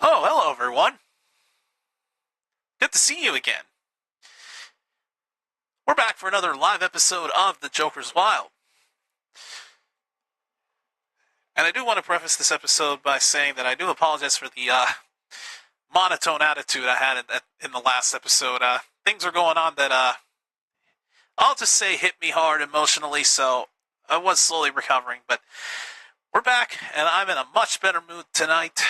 Oh, hello everyone. Good to see you again. We're back for another live episode of The Joker's Wild. And I do want to preface this episode by saying that I do apologize for the monotone attitude I had in the last episode. Things are going on that, I'll just say hit me hard emotionally, so I was slowly recovering. But we're back, and I'm in a much better mood tonight.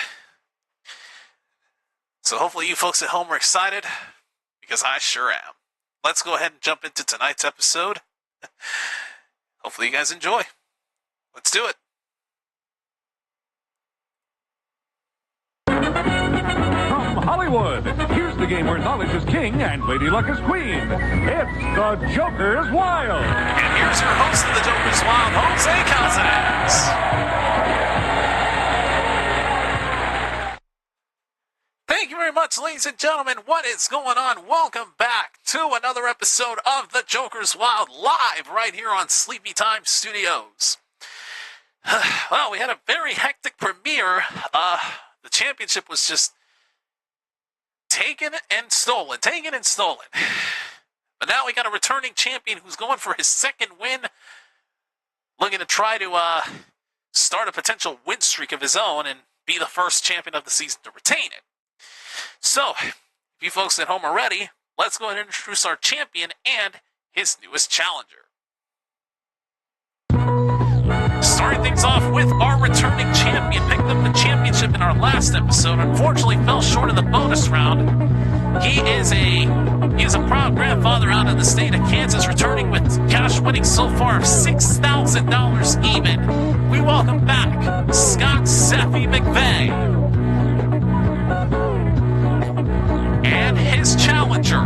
So hopefully you folks at home are excited, because I sure am. Let's go ahead and jump into tonight's episode. Hopefully you guys enjoy. Let's do it. From Hollywood, here's the game where knowledge is king and Lady Luck is queen. It's The Joker's Wild. And here's your host of The Joker's Wild, Jose Calzanes. Thank you very much, ladies and gentlemen. What is going on? Welcome back to another episode of The Joker's Wild, live right here on Sleepy Time Studios. Well, we had a very hectic premiere. The championship was just taken and stolen. But now we got a returning champion who's going for his second win, looking to try to start a potential win streak of his own and be the first champion of the season to retain it. So, if you folks at home are ready, let's go ahead and introduce our champion and his newest challenger. Starting things off with our returning champion. Picked up the championship in our last episode. Unfortunately, fell short of the bonus round. He is a proud grandfather out of the state of Kansas, returning with cash winning so far of $6,000 even. We welcome back Scott Seffy McVeigh. And his challenger,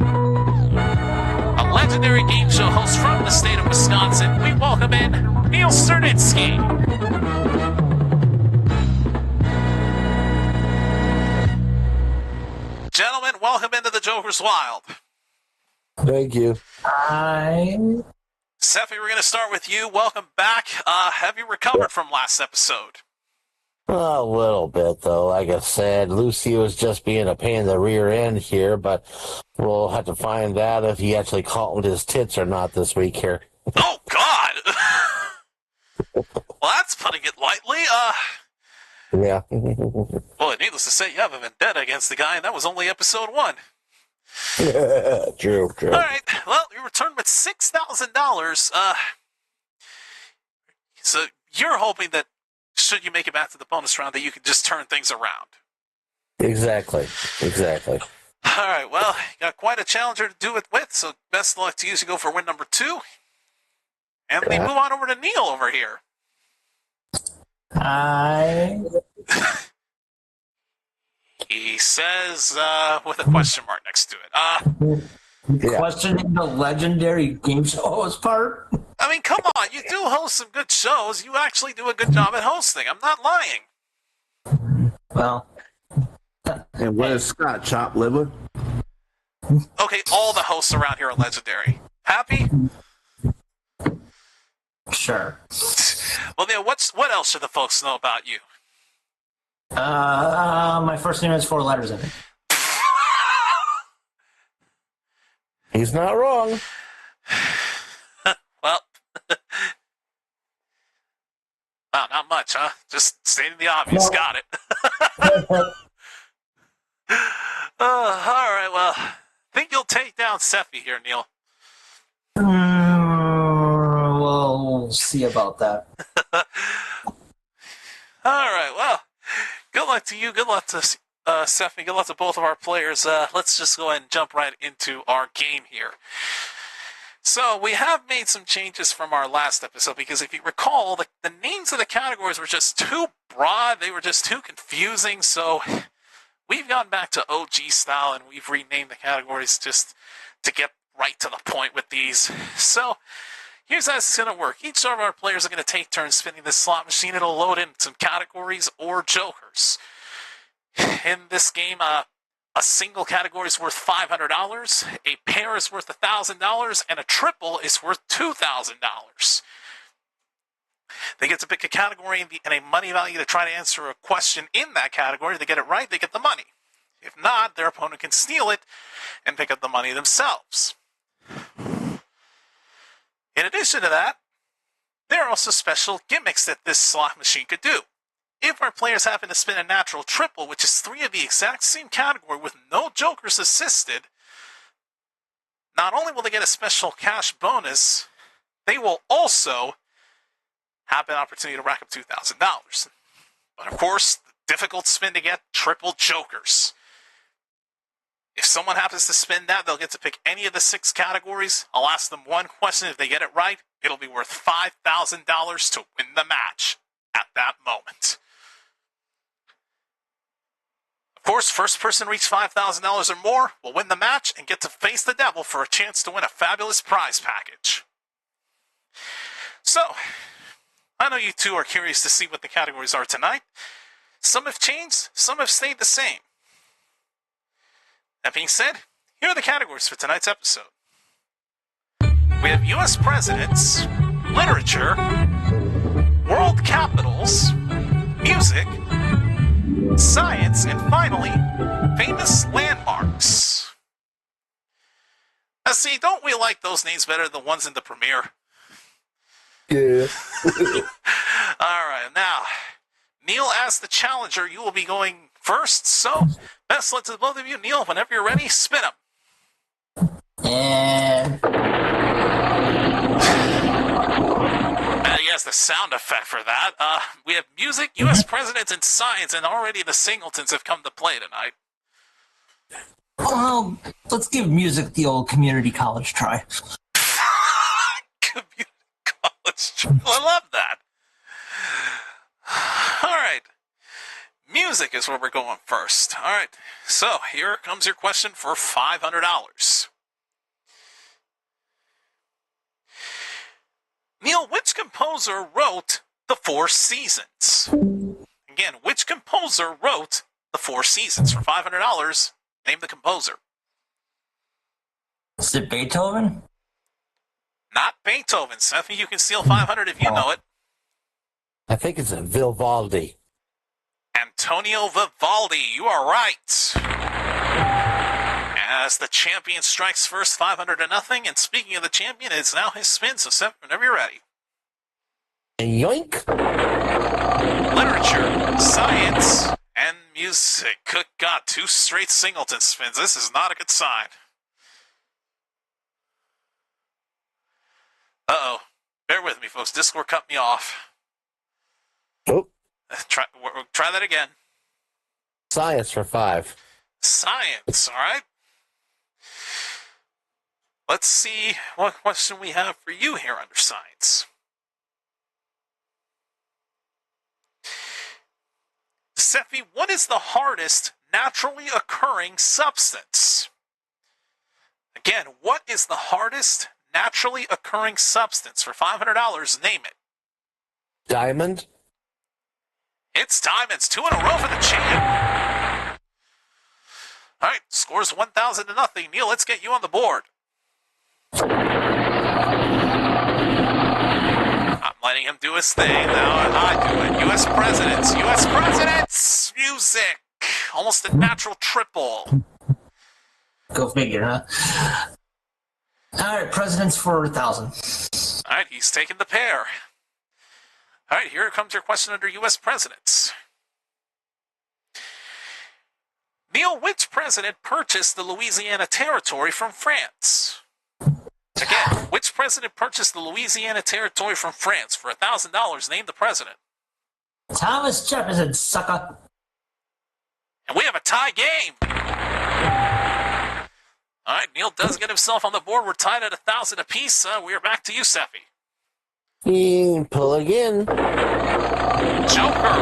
a legendary game show host from the state of Wisconsin. We welcome in Neil Sternitsky. Gentlemen, welcome into the Joker's Wild. Thank you. Hi. Seffy, we're going to start with you. Welcome back. Have you recovered from last episode? A little bit, though. Like I said, Lucy was just being a pain in the rear end here, but we'll have to find out if he actually called his tits or not this week here. Oh, God! Well, that's putting it lightly. Yeah. Well, needless to say, you have a vendetta against the guy, and that was only episode 1. True. All right. Well, you returned with $6,000. So you're hoping that should you make it back to the bonus round, that you can just turn things around. Exactly. All right. Well, you got quite a challenger to do it with. So best of luck to you as you go for win number 2. And we move on over to Neil over here. Hi. He says with a question mark next to it. Questioning the legendary game show host part? I mean, come on. You do host some good shows. You actually do a good job at hosting. I'm not lying. Well. And what is Scott, chopped liver? Okay, all the hosts around here are legendary. Happy? Sure. Well, Neil, what else should the folks know about you? My first name has 4 letters in it. He's not wrong. Well, wow, not much, huh? Just stating the obvious. No. Got it. All right, well, I think you'll take down Seffy here, Neil. We'll see about that. All right, well, good luck to you. Good luck to Seffy. Good luck to both of our players. Let's just go ahead and jump right into our game here. So we have made some changes from our last episode because if you recall, the names of the categories were just too broad. They were just too confusing. So we've gone back to OG style and we've renamed the categories just to get right to the point with these. So here's how it's going to work. Each of our players are going to take turns spinning this slot machine. It'll load in some categories or jokers. In this game, a single category is worth $500, a pair is worth $1,000, and a triple is worth $2,000. They get to pick a category and a money value to try to answer a question in that category. If they get it right, they get the money. If not, their opponent can steal it and pick up the money themselves. In addition to that, there are also special gimmicks that this slot machine could do. If our players happen to spin a natural triple, which is 3 of the exact same category with no jokers assisted, not only will they get a special cash bonus, they will also have an opportunity to rack up $2,000. But of course, the difficult spin to get triple jokers. If someone happens to spin that, they'll get to pick any of the 6 categories. I'll ask them one question. If they get it right, it'll be worth $5,000 to win the match at that moment. Of course, first person to reach $5,000 or more will win the match and get to face the devil for a chance to win a fabulous prize package. So, I know you two are curious to see what the categories are tonight. Some have changed, some have stayed the same. That being said, here are the categories for tonight's episode. We have U.S. presidents, literature, world capitals, music, science, and finally, famous landmarks. Now see, don't we like those names better than the ones in the premiere? Yeah. Alright, now, Neil, as the challenger, you will be going first, so best luck to both of you. Neil, whenever you're ready, spin them. And Yes, the sound effect for that. We have music, U.S. presidents, and science, and already the Singletons have come to play tonight. well, let's give music the old community college try. Community college. I love that. All right. Music is where we're going first. All right. So here comes your question for $500. Neil, which composer wrote The Four Seasons? Again, which composer wrote The Four Seasons? For $500, name the composer. Is it Beethoven? Not Beethoven. Seth, you can steal 500 if you know it. I think it's Vivaldi. Antonio Vivaldi, you are right. As the champion strikes first, 500-0. And speaking of the champion, it's now his spin. So, Seth, whenever you're ready. Yoink! Literature, science, and music. Good God, 2 straight Singleton spins. This is not a good sign. Uh-oh. Bear with me, folks. Discord cut me off. Oh, Try that again. science for 5. Science, all right? Let's see what question we have for you here under science. Sephi, what is the hardest naturally occurring substance? Again, what is the hardest naturally occurring substance? For $500, name it. Diamond? It's diamonds. 2 in a row for the champ. All right, scores 1,000-0. Neil, let's get you on the board. I'm letting him do his thing. Now I do it. U.S. presidents. U.S. presidents. Music. Almost a natural triple. Go figure, huh? All right, presidents for 1,000. All right, he's taking the pair. All right, here comes your question under U.S. presidents. Neil, which president purchased the Louisiana Territory from France? Again, which president purchased the Louisiana Territory from France? For $1,000, name the president. Thomas Jefferson, sucker. And we have a tie game. All right, Neil does get himself on the board. We're tied at 1,000 apiece. We are back to you, Sephi. Pull again. Joker,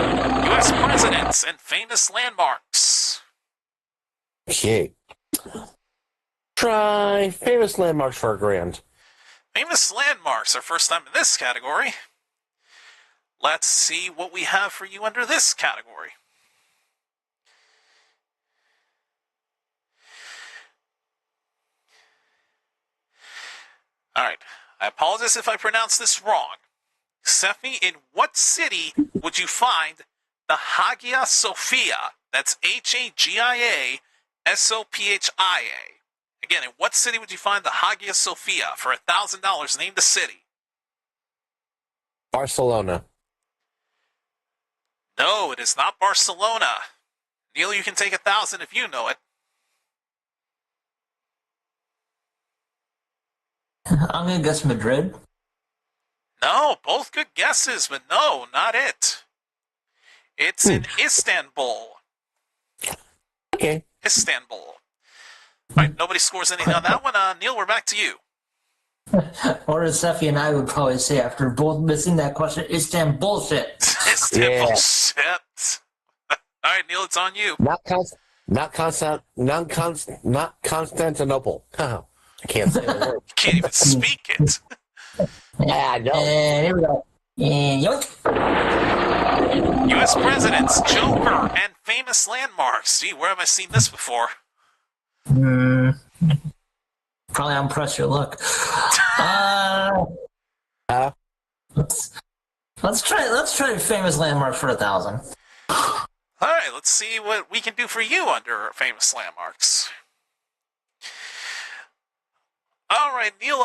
U.S. presidents, and famous landmarks. Okay. Try famous landmarks for $1,000. Famous landmarks, our first time in this category. Let's see what we have for you under this category. All right. I apologize if I pronounce this wrong. Sephi, in what city would you find the Hagia Sophia? That's Hagia Sophia. Again, in what city would you find the Hagia Sophia? For $1,000, name the city. Barcelona. No, it is not Barcelona. Neil, you can take 1,000 if you know it. I'm gonna guess Madrid. No, both good guesses, but no, not it. It's in Istanbul. Okay. Istanbul. All right, nobody scores anything on that one. Neil, we're back to you. Or as Sephi and I would probably say after both missing that question, it's damn bullshit. Istanbul Yeah. shit. All right, Neil, it's on you. Not Constantinople. I can't say the word. You can't even speak it. Yeah, I know. And here we go. And yoink. U.S. presidents, Joker, and famous landmarks. Gee, where have I seen this before? Probably on Press Your Luck. Let's try famous landmark for 1,000. All right, let's see what we can do for you under famous landmarks. All right, Neil,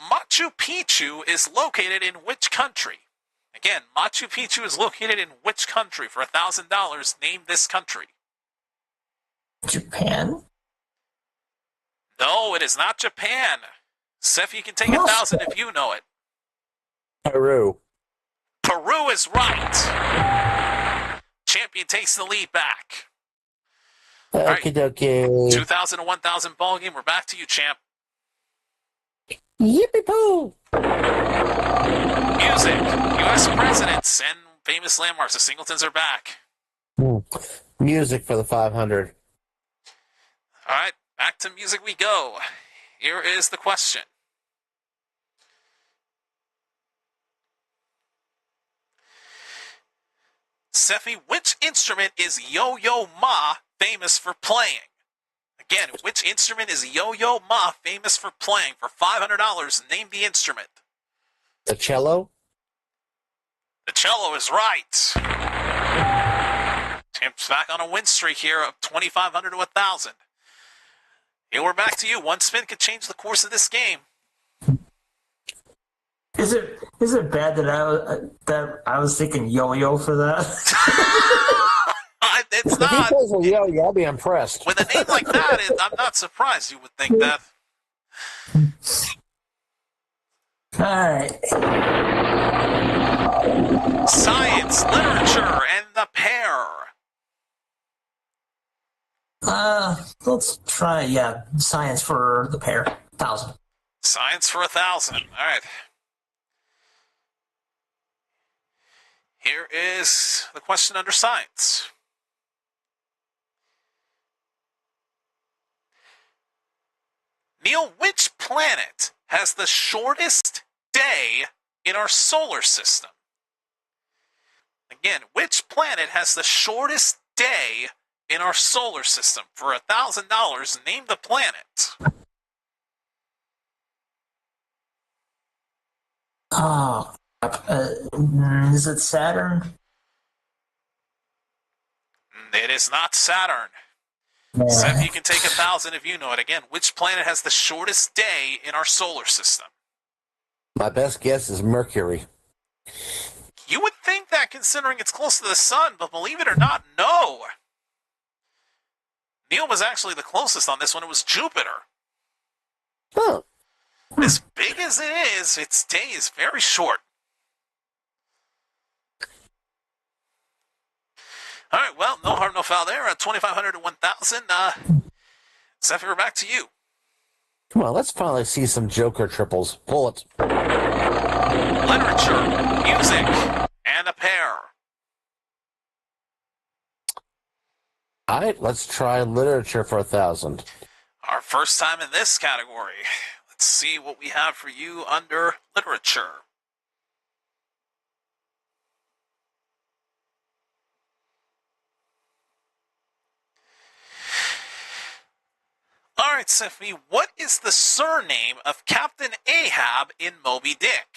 Machu Picchu is located in which country? Again, Machu Picchu is located in which country? For $1,000, name this country. Japan? No, it is not Japan. Seth, you can take 1,000 if you know it. Peru. Peru is right. Champion takes the lead back. right. Okie dokie. 2,000 to 1,000 ball game. We're back to you, champ. Yippee poo! Music, U.S. presidents, and famous landmarks. The Singletons are back. Music for the 500. All right, back to music we go. Here is the question. Sephi, which instrument is Yo-Yo Ma famous for playing? Again, which instrument is Yo-Yo Ma famous for playing? For $500, name the instrument. The cello? The cello is right. Champ's back on a win streak here of 2,500 to 1,000. Here we're back to you. One spin could change the course of this game. Is it bad that I was thinking yo-yo for that? It's If he not. plays a yo-yo, I'll be impressed. With a name like that, I'm not surprised you would think that. All right. Science, literature, and the pair. Let's try science for the pair. 1,000. Science for 1,000. All right. Here is the question under science. Neil, which planet has the shortest day in our solar system? Again, which planet has the shortest day in our solar system? For $1,000, name the planet. Oh, is it Saturn? It is not Saturn. Seth, you can take 1,000 if you know it. Again, which planet has the shortest day in our solar system? My best guess is Mercury. You would think that considering it's close to the sun, but believe it or not, no. Neil was actually the closest on this one. It was Jupiter. Huh. As big as it is, its day is very short. All right, well, no harm, no foul there. 2,500 to 1,000. Seth, we're back to you. Come on, let's finally see some Joker triples. Bullets. Literature, music, and a pair. All right, let's try literature for 1,000. Our first time in this category. Let's see what we have for you under literature. All right, Stephanie, what is the surname of Captain Ahab in Moby Dick?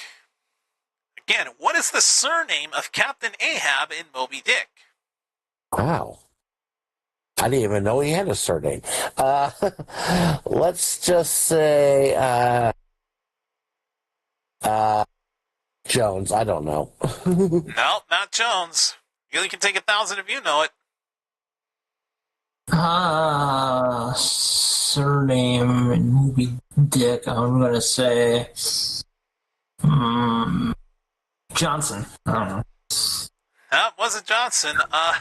Again, what is the surname of Captain Ahab in Moby Dick? Wow. I didn't even know he had a surname. Let's just say Jones. I don't know. No, not Jones. You only can take 1,000 if you know it. Surname and Moby Dick. I'm gonna say Johnson. I don't know. No, it wasn't Johnson. Well,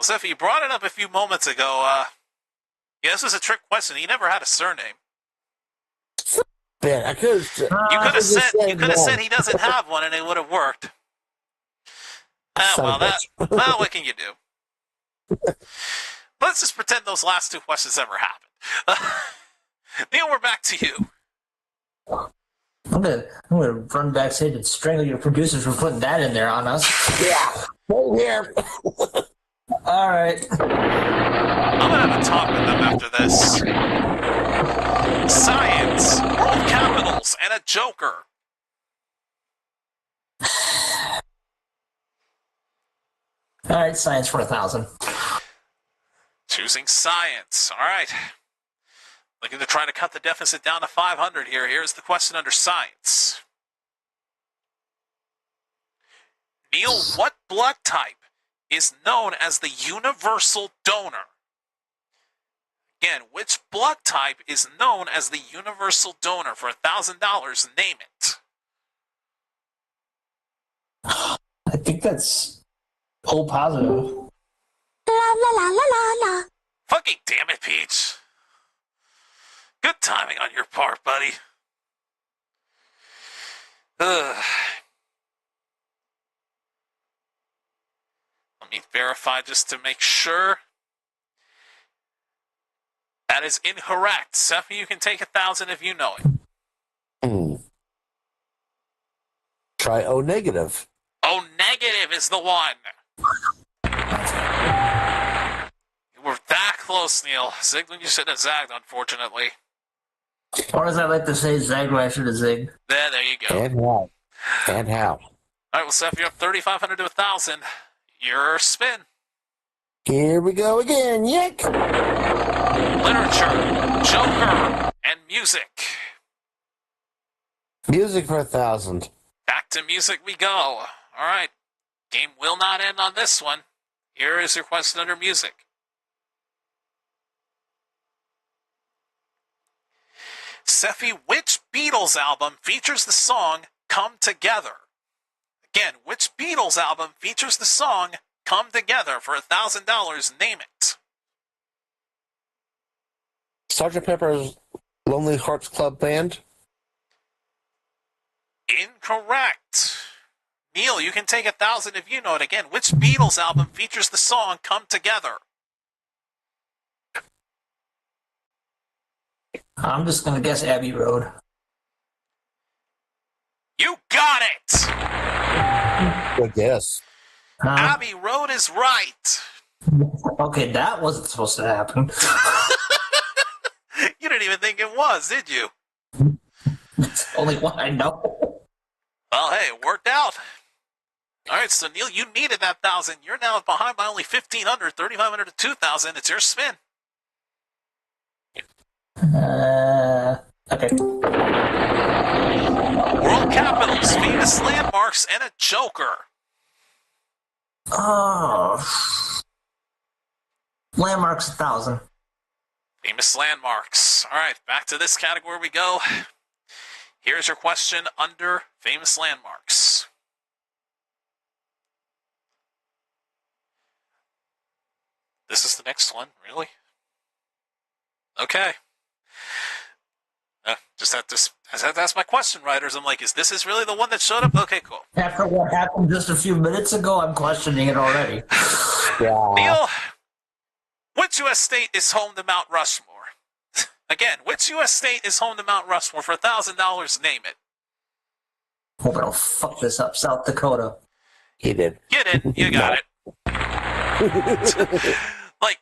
Seth, you brought it up a few moments ago. Yeah, this was a trick question. He never had a surname. Man, I could You could have said he doesn't have one, and it would have worked. Well, what can you do? Let's just pretend those last two questions ever happened. Neil, we're back to you. I'm gonna run backstage and strangle your producers for putting that in there on us. Yeah. Hold here. All right. I'm gonna have a talk with them after this. Science, world capitals, and a joker. All right, science for 1,000. Choosing science. All right. Looking to try to cut the deficit down to 500 here. Here's the question under science. Neil, what blood type is known as the universal donor? Again, which blood type is known as the universal donor? For $1,000, name it. I think that's O positive. Fucking damn it, Peach. Good timing on your part, buddy. Let me verify just to make sure. That is incorrect. Sephi, you can take 1,000 if you know it. Try O negative. O negative is the one. You were that close, Neil. Zigged when you should have zagged, unfortunately. Or as I like to say, zag when I should have zigged. There you go. And how? And how? All right, well, Seth, you're up 3,500 to 1,000. Your spin. Here we go again. Yick! Literature, Joker, and music. Music for 1,000. Back to music we go. All right. Game will not end on this one. Here is your question under music. Sephi, which Beatles album features the song Come Together? Again, which Beatles album features the song Come Together? For $1,000, name it. Sgt. Pepper's Lonely Hearts Club Band? Incorrect. Neil, you can take 1,000 if you know it. Again, which Beatles album features the song Come Together? I'm just going to guess Abbey Road. You got it! Good guess. Abbey Road is right. Okay, that wasn't supposed to happen. You didn't even think it was, did you? It's the only one I know. Well, hey, it worked out. All right, so Neil, you needed that 1,000. You're now behind by only 1,500, 3,500 to 2,000. It's your spin. Okay. World capitals, famous landmarks, and a joker. Oh. Landmarks 1,000. Famous landmarks. All right, back to this category we go. Here's your question under famous landmarks. This is the next one, really? Okay. Just have to ask my question writers. I'm like, is this really the one that showed up? Okay, cool. After what happened just a few minutes ago, I'm questioning it already. Yeah. Neil, which U.S. state is home to Mount Rushmore? Again, which U.S. state is home to Mount Rushmore? For $1,000, name it. Hope I don't fuck this up. South Dakota. He did. You did. You got it. Like,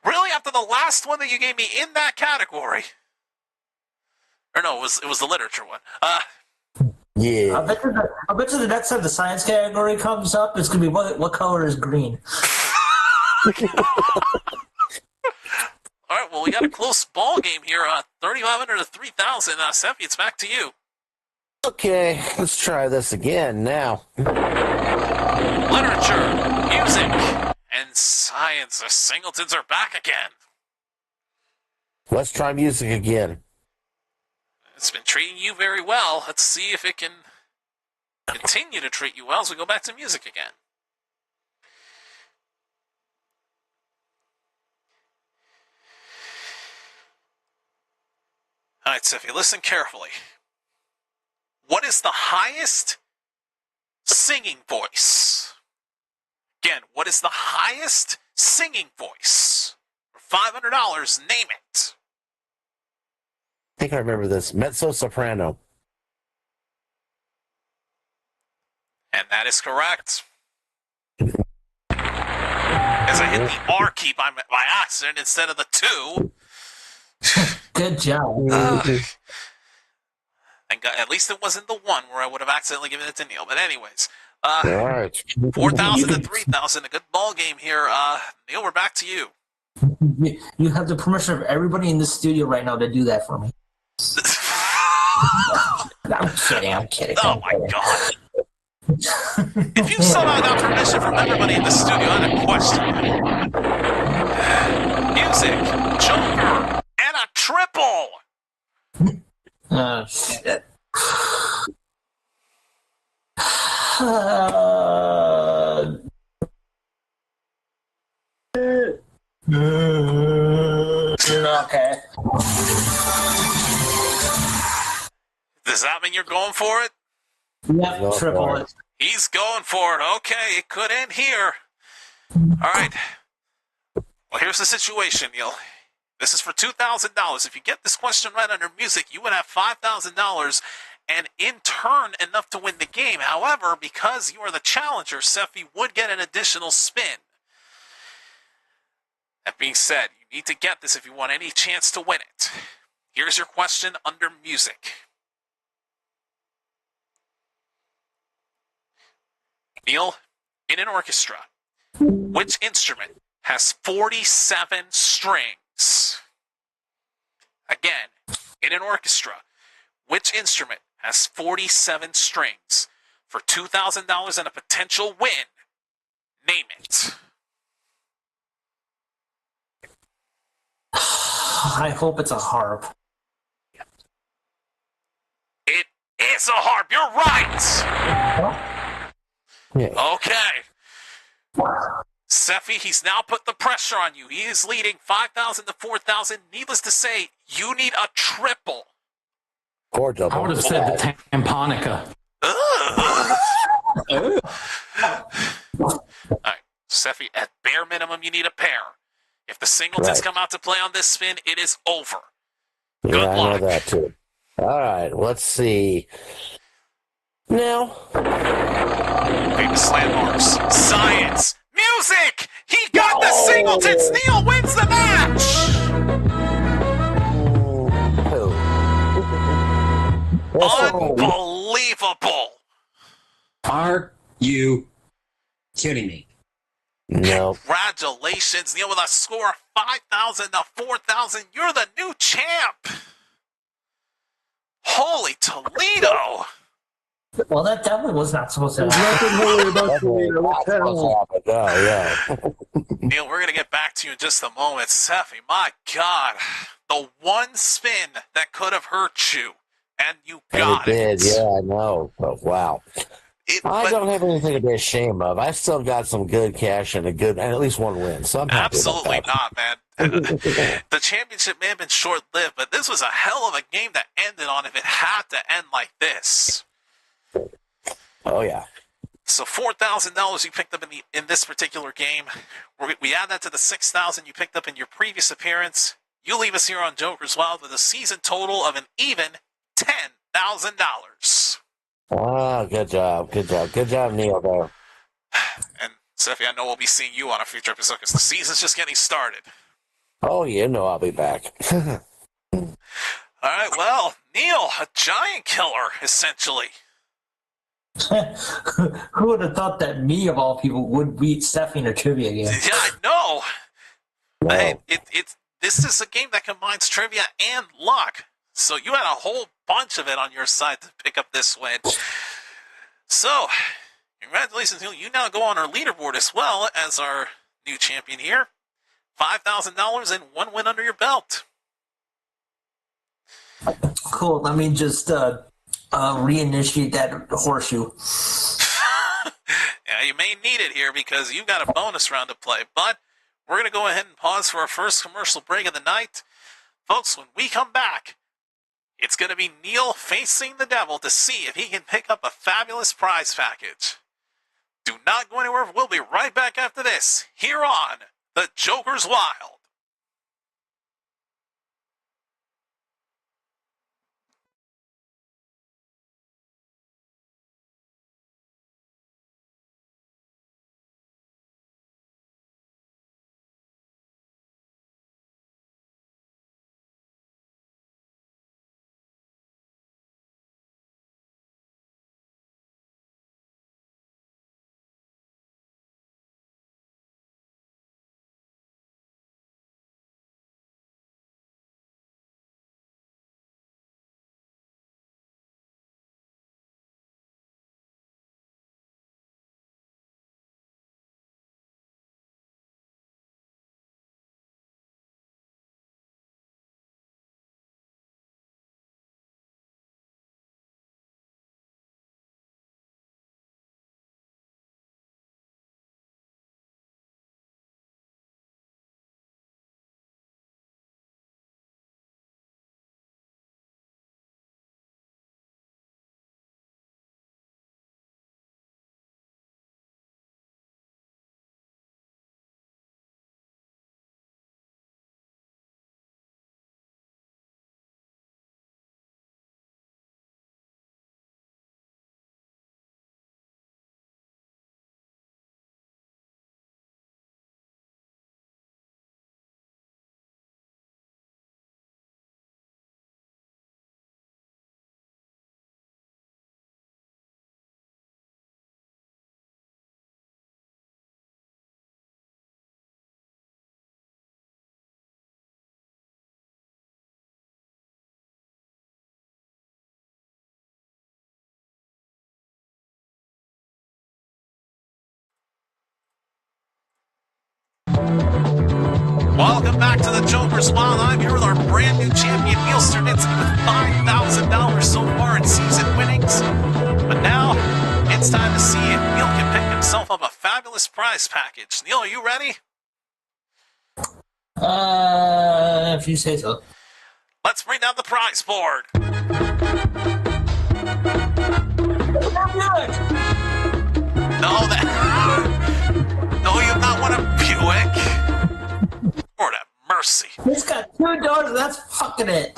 really? After the last one that you gave me in that category? Or no, it was the literature one. Yeah. I bet you the next time the science category comes up, it's gonna be what color is green? All right, well, we got a close ball game here. 3,500 to 3,000. Sephi, it's back to you. Okay, let's try this again now. Literature, music, and science. The Singletons are back again. Let's try music again. It's been treating you very well. Let's see if it can continue to treat you well as we go back to music again. All right, Sephi, listen carefully. What is the highest singing voice? Again, what is the highest singing voice? For $500, name it. I think I remember this. Mezzo soprano. And that is correct. As I hit the R key by accident instead of the 2. Good job. And at least it wasn't the 1 where I would have accidentally given it to Neil. But anyways, All right. 4,000 to 3,000. A good ball game here. Neil, we're back to you. You have the permission of everybody in the studio right now to do that for me. I'm kidding. Oh my God. If you somehow got permission from everybody in the studio, I had a question. Music, Joker, and a triple. Shit. Okay. Does that mean you're going for it? Yep, No, triple sorry. it. He's going for it. Okay, it could end here. All right. Well, here's the situation, Neil. This is for $2,000. If you get this question right under music, you would have $5,000 and in turn enough to win the game. However, because you are the challenger, Sephi would get an additional spin. That being said, you need to get this if you want any chance to win it. Here's your question under music. Neil, in an orchestra, which instrument has 47 strings? Again, in an orchestra, which instrument has 47 strings? For $2,000 and a potential win, name it. I hope it's a harp. It is a harp. You're right. Yeah. Okay. Sephi, he's now put the pressure on you. He is leading 5,000 to 4,000. Needless to say, you need a triple. Or double. I would have said the tamponica. All right, Sephi, at bare minimum, you need a pair. If the singletons Right. come out to play on this spin, it is over. Yeah, Good I know luck. that too. All right, let's see. Now, Famous landmarks, science, music. He got the singletons. Neil wins the match. who? Unbelievable. Are you kidding me? No. Congratulations, Neil, with a score of 5,000 to 4,000. You're the new champ. Holy Toledo. Well, that definitely was not supposed to There's happen. nothing really about Toledo. What the hell? Yeah. Neil, we're going to get back to you in just a moment. Sephi, my God, the one spin that could have hurt you, and you And got it did, it. yeah, I know. But wow. I don't have anything to be ashamed of. I still got some good cash and at least one win. So I'm happy Absolutely about not, man. The championship may have been short-lived, but this was a hell of a game that ended on if it had to end like this. that. Oh, yeah. So $4,000 you picked up in this particular game. We add that to the $6,000 you picked up in your previous appearance. You leave us here on Joker's Wild with a season total of an even $10,000. Oh, good job. Good job. Good job, Neil, there. And Sephi, I know we'll be seeing you on a future episode because the season's just getting started. Oh, you know I'll be back. All right, well, Neil, a giant killer, essentially. Who would have thought that me, of all people, would beat Steffi in a trivia game? Yeah, I know. Wow. Hey, this is a game that combines trivia and luck. So you had a whole bunch of it on your side to pick up this win. So, congratulations, Neil. You now go on our leaderboard as well as our new champion here. $5,000 and 1 win under your belt. Cool. Let me just reinitiate that horseshoe. Yeah, you may need it here because you've got a bonus round to play. But we're going to go ahead and pause for our first commercial break of the night. Folks, when we come back, it's going to be Neil facing the devil to see if he can pick up a fabulous prize package. Do not go anywhere. We'll be right back after this, here on The Joker's Wild. Welcome back to the Joker's Wild. I'm here with our brand new champion, Neil Sternitsky, with $5,000 so far in season winnings. But now, it's time to see if Neil can pick himself up a fabulous prize package. Neil, are you ready? If you say so. Let's bring down the prize board. No, no, you've not won a Buick. Lord have mercy. It's got $2, and that's fucking it.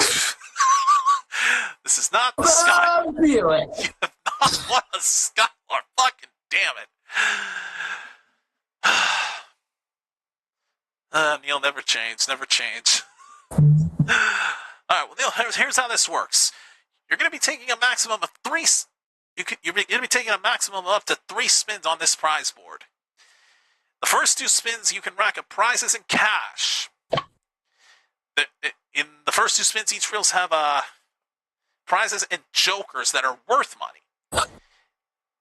This is not the Sky. Buick. You have not won a Skylar. Fucking damn it. Neil, never change. Never change. All right, well, Neil, here's how this works. You're going to be taking a maximum of you're going to be taking a maximum of up to 3 spins on this prize board. The first 2 spins, you can rack up prizes in cash. In the first 2 spins, each reels have prizes and jokers that are worth money.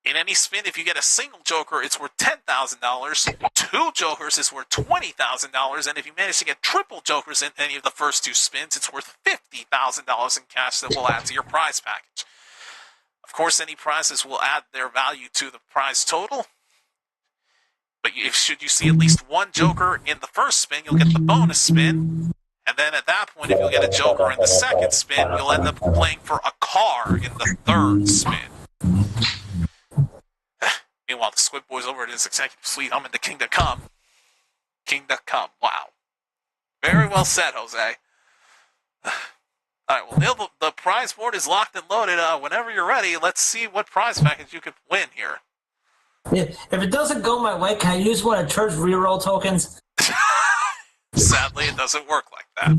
In any spin, if you get a single joker, it's worth $10,000. 2 jokers is worth $20,000, and if you manage to get triple jokers in any of the first 2 spins, it's worth $50,000 in cash that will add to your prize package. Of course, any prizes will add their value to the prize total. But should you see at least 1 joker in the first spin, you'll get the bonus spin. And then at that point, if you get a joker in the second spin, you'll end up playing for a car in the third spin. Meanwhile, the Squid Boy's over at his executive suite. I'm in the Kingdom Come. Kingdom Come. Wow. Very well said, Jose. All right, well, Neil, the prize board is locked and loaded. Whenever you're ready, let's see what prize package you could win here. If it doesn't go my way, can I use one of Church reroll tokens? Sadly, it doesn't work like that.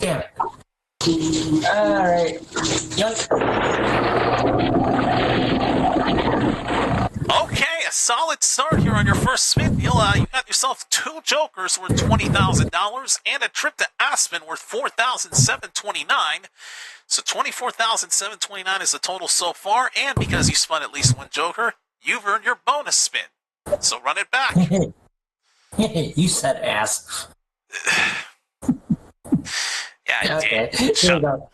Damn it. Alright. Yep. jokers worth $20,000 and a trip to Aspen worth $4,729. So $24,729 is the total so far, and because you spun at least one joker, you've earned your bonus spin. So run it back. You said ass. Yeah, I Okay. did. Shut up.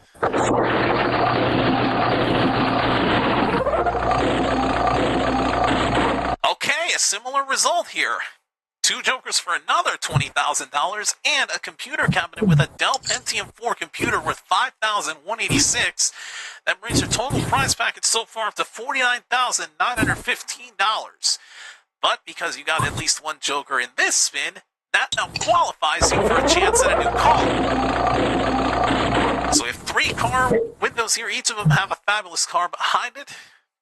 Okay, a similar result here. 2 jokers for another $20,000 and a computer cabinet with a Dell Pentium 4 computer worth $5,186. That brings your total prize package so far up to $49,915. But because you got at least one joker in this spin, that now qualifies you for a chance at a new car. So we have 3 car windows here. Each of them have a fabulous car behind it.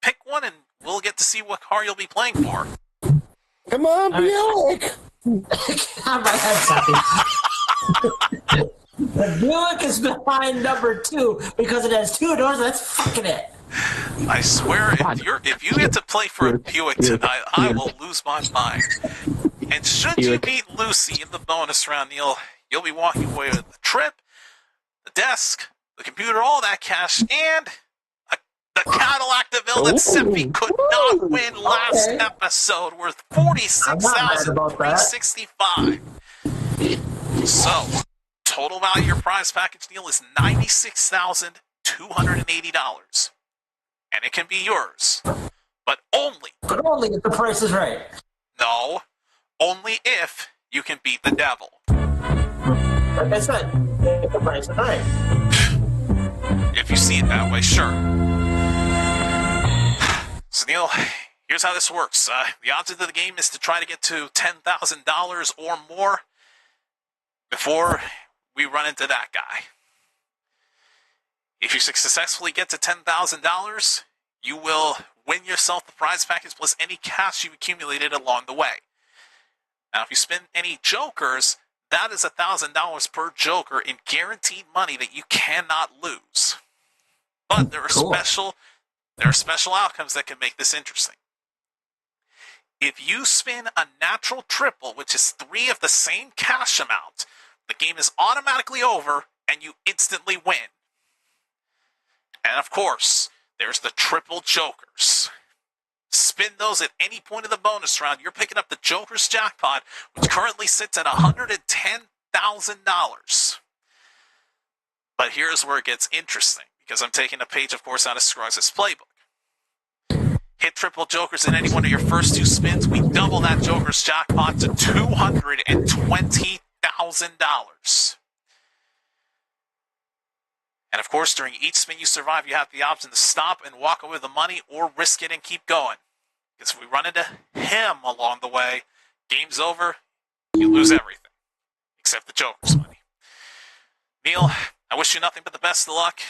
Pick one and we'll get to see what car you'll be playing for. Come on, Buick! My head's happy. The Buick is behind number 2 because it has 2 doors. That's fucking it. I swear, if you get to play for a Buick tonight, I will lose my mind. And should you beat Lucy in the bonus round, Neil, you'll be walking away with the trip, the desk, the computer, all that cash, and the Cadillac DeVille that Seppi could not win last episode, worth $46,365. So, total value of your prize package, Neil, is $96,280. And it can be yours. But only if the price is right. No, only if you can beat the devil. Like I said, if the price is right. If you see it that way, sure. So, Neil, here's how this works. The object of the game is to try to get to $10,000 or more before we run into that guy. If you successfully get to $10,000, you will win yourself the prize package plus any cash you accumulated along the way. Now, if you spin any jokers, that is $1,000 per joker in guaranteed money that you cannot lose. But there are special outcomes that can make this interesting. If you spin a natural triple, which is 3 of the same cash amount, the game is automatically over and you instantly win. And of course, there's the triple jokers. Spin those at any point of the bonus round. You're picking up the Joker's jackpot, which currently sits at $110,000. But here's where it gets interesting, because I'm taking a page, of course, out of Scruggs' playbook. Hit triple jokers in any one of your first 2 spins. We double that Joker's jackpot to $220,000. And of course, during each spin you survive, you have the option to stop and walk away with the money or risk it and keep going. Because if we run into him along the way, game's over, you lose everything. Except the Joker's money. Neil, I wish you nothing but the best of luck.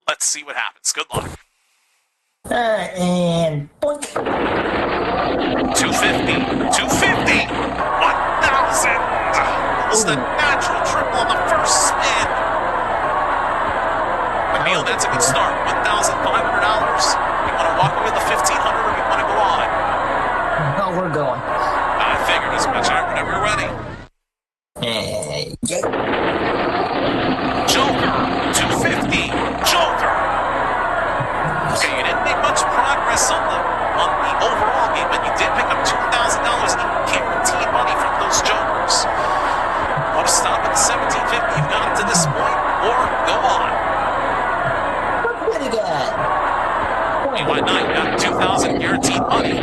Let's see what happens. Good luck. And boink. 250, 250, 1,000. Almost a natural triple on the first spin. But Neil, that's a good start. $1,500. You want to walk away with the $1,500 or you want to go on? No, we're going. I figured as much. All right, whenever you're ready. Yeah. Joker, 250, Joker. Okay, you didn't make much progress on the overall game, but you did pick up $2,000 in guaranteed money from those jokers. Want to stop at the 1750? You've got it to this point, or go on. What do you got? Hey, why not? You got 2,000 guaranteed money.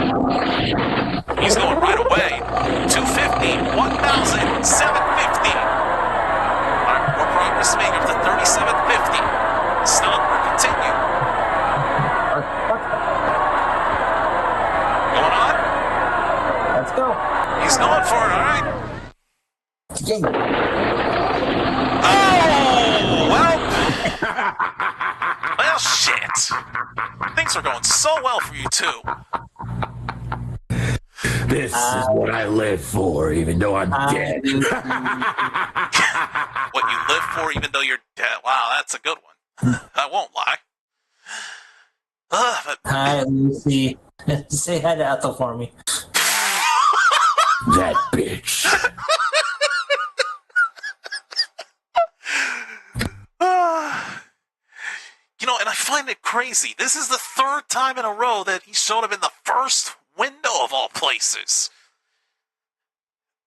He's going right away. 250, 1,000, 750. All right, more progress made up to 3,750. Stop or continue. Going on? Let's go. He's going for it, all right? Yeah. Oh, well, shit. Things are going so well for you, too. This is what I live for, even though I'm dead. What you live for, even though you're dead. Wow, that's a good one. I won't lie. But Hi, Lucy. Say hi to Ethel for me. That bitch. You know, and I find it crazy. This is the third time in a row that he showed up in the first window of all places.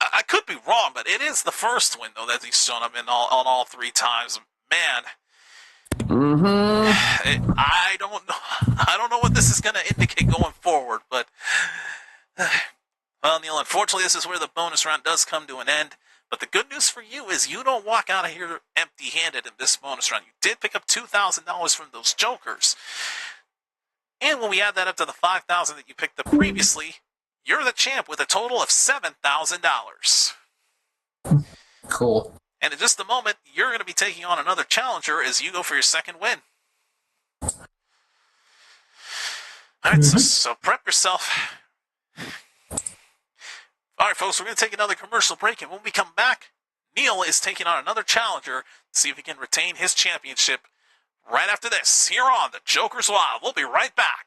I could be wrong, but it is the first window that he's shown up in on all three times. Man, I don't know. I don't know what this is going to indicate going forward, but well, Neil, unfortunately, this is where the bonus round does come to an end. But the good news for you is you don't walk out of here empty-handed in this bonus round. You did pick up $2,000 from those jokers. And when we add that up to the $5,000 that you picked up previously, you're the champ with a total of $7,000. Cool. And in just a moment, you're going to be taking on another challenger as you go for your second win. All right, so prep yourself. All right, folks, we're going to take another commercial break, and when we come back, Neil is taking on another challenger to see if he can retain his championship right after this, here on The Joker's Wild. We'll be right back.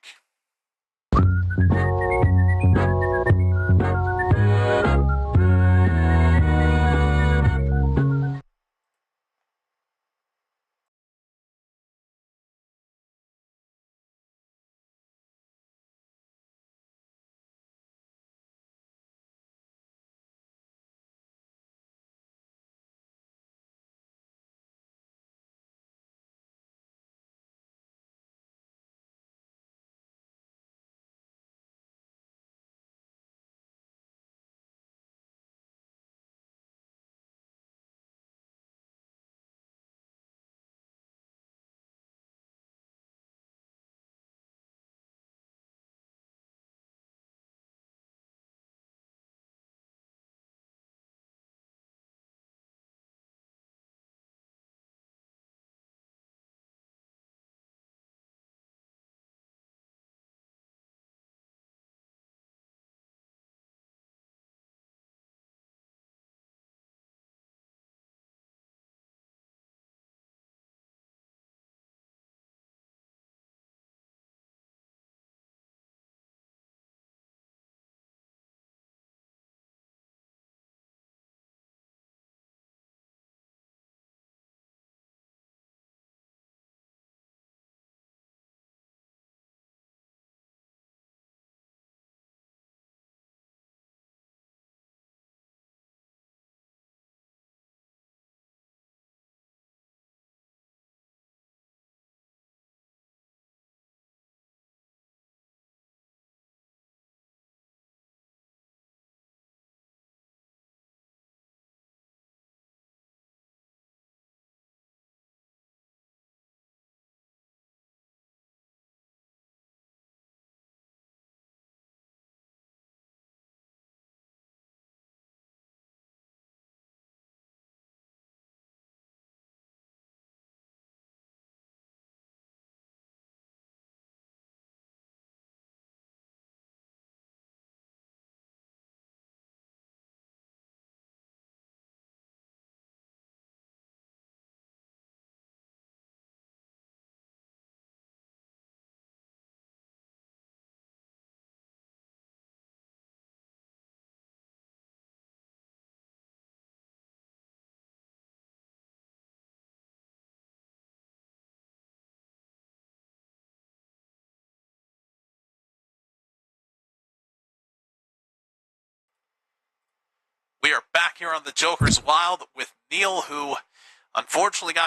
We are back here on The Joker's Wild with Neil, who unfortunately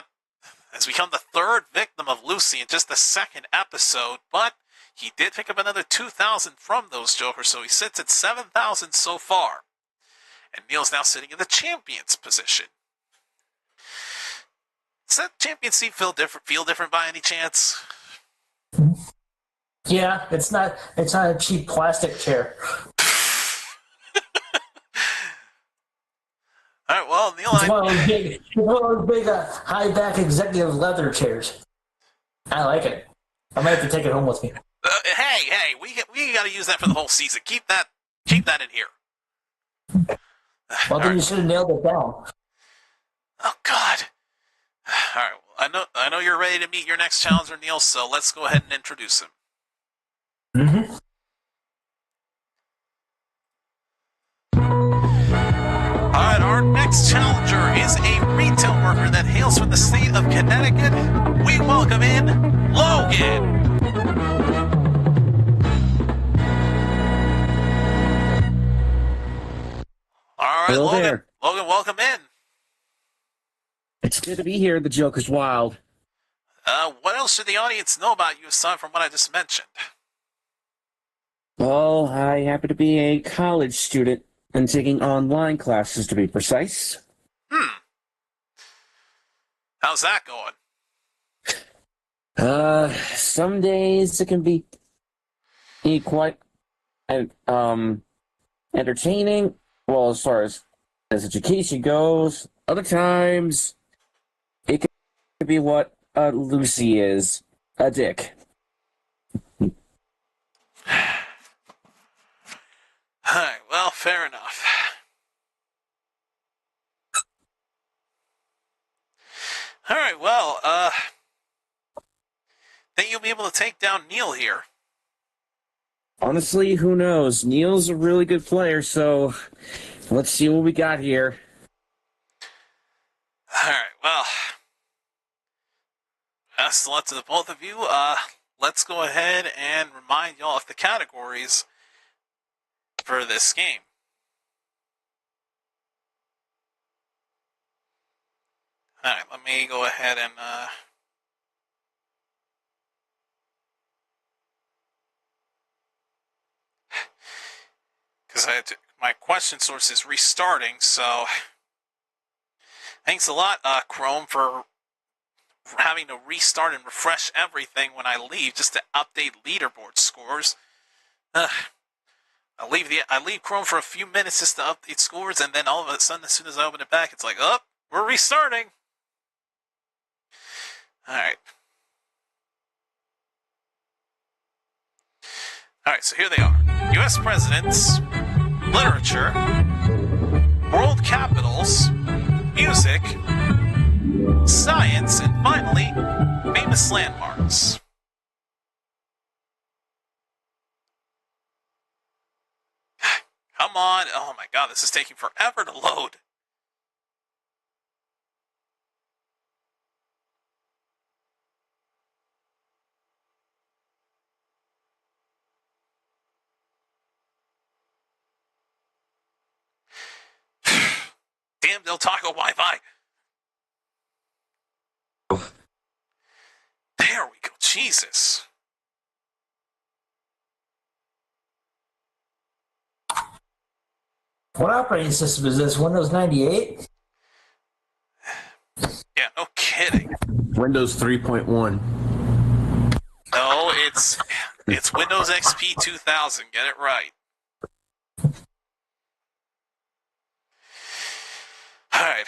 has become the third victim of Lucy in just the second episode, but he did pick up another $2,000 from those jokers, so he sits at $7,000 so far. And Neil's now sitting in the champion's position. Does that champion seat feel different by any chance? Yeah, it's not a cheap plastic chair. All right, well, Neil, It's one of those big high back executive leather chairs. I like it. I might have to take it home with me. Hey, we got to use that for the whole season. Keep that in here. Well, then you should have nailed it down. Oh God! All right, well, I know you're ready to meet your next challenger, Neil. So let's go ahead and introduce him. Mm-hmm. hails from the state of Connecticut, we welcome in Logan. All right, Hello Logan. there. Logan, welcome in. It's good to be here. The Joker's wild. What else should the audience know about you aside from what I just mentioned? Well, I happen to be a college student and taking online classes, to be precise. How's that going? Some days it can be quite entertaining. Well, as far as education goes, other times it can be what Lucy is, a dick. Alright, well, fair enough. Alright, well, think you'll be able to take down Neil here. Honestly, who knows? Neil's a really good player, so let's see what we got here. Alright, well, best of luck to the both of you. Let's go ahead and remind y'all of the categories for this game. Alright, let me go ahead and because my question source is restarting, so thanks a lot, Chrome, for having to restart and refresh everything when I leave just to update leaderboard scores. I leave Chrome for a few minutes just to update scores, and then all of a sudden, as soon as I open it back, it's like, oh, we're restarting. Alright. Alright, so here they are. U.S. presidents, literature, world capitals, music, science, and finally, famous landmarks. Come on. Oh my god, this is taking forever to load. Damn Del Taco Wi-Fi. There we go. Jesus. What operating system is this? Windows 98? Yeah, no kidding. Windows 3.1. No, it's Windows XP 2000. Get it right. Alright,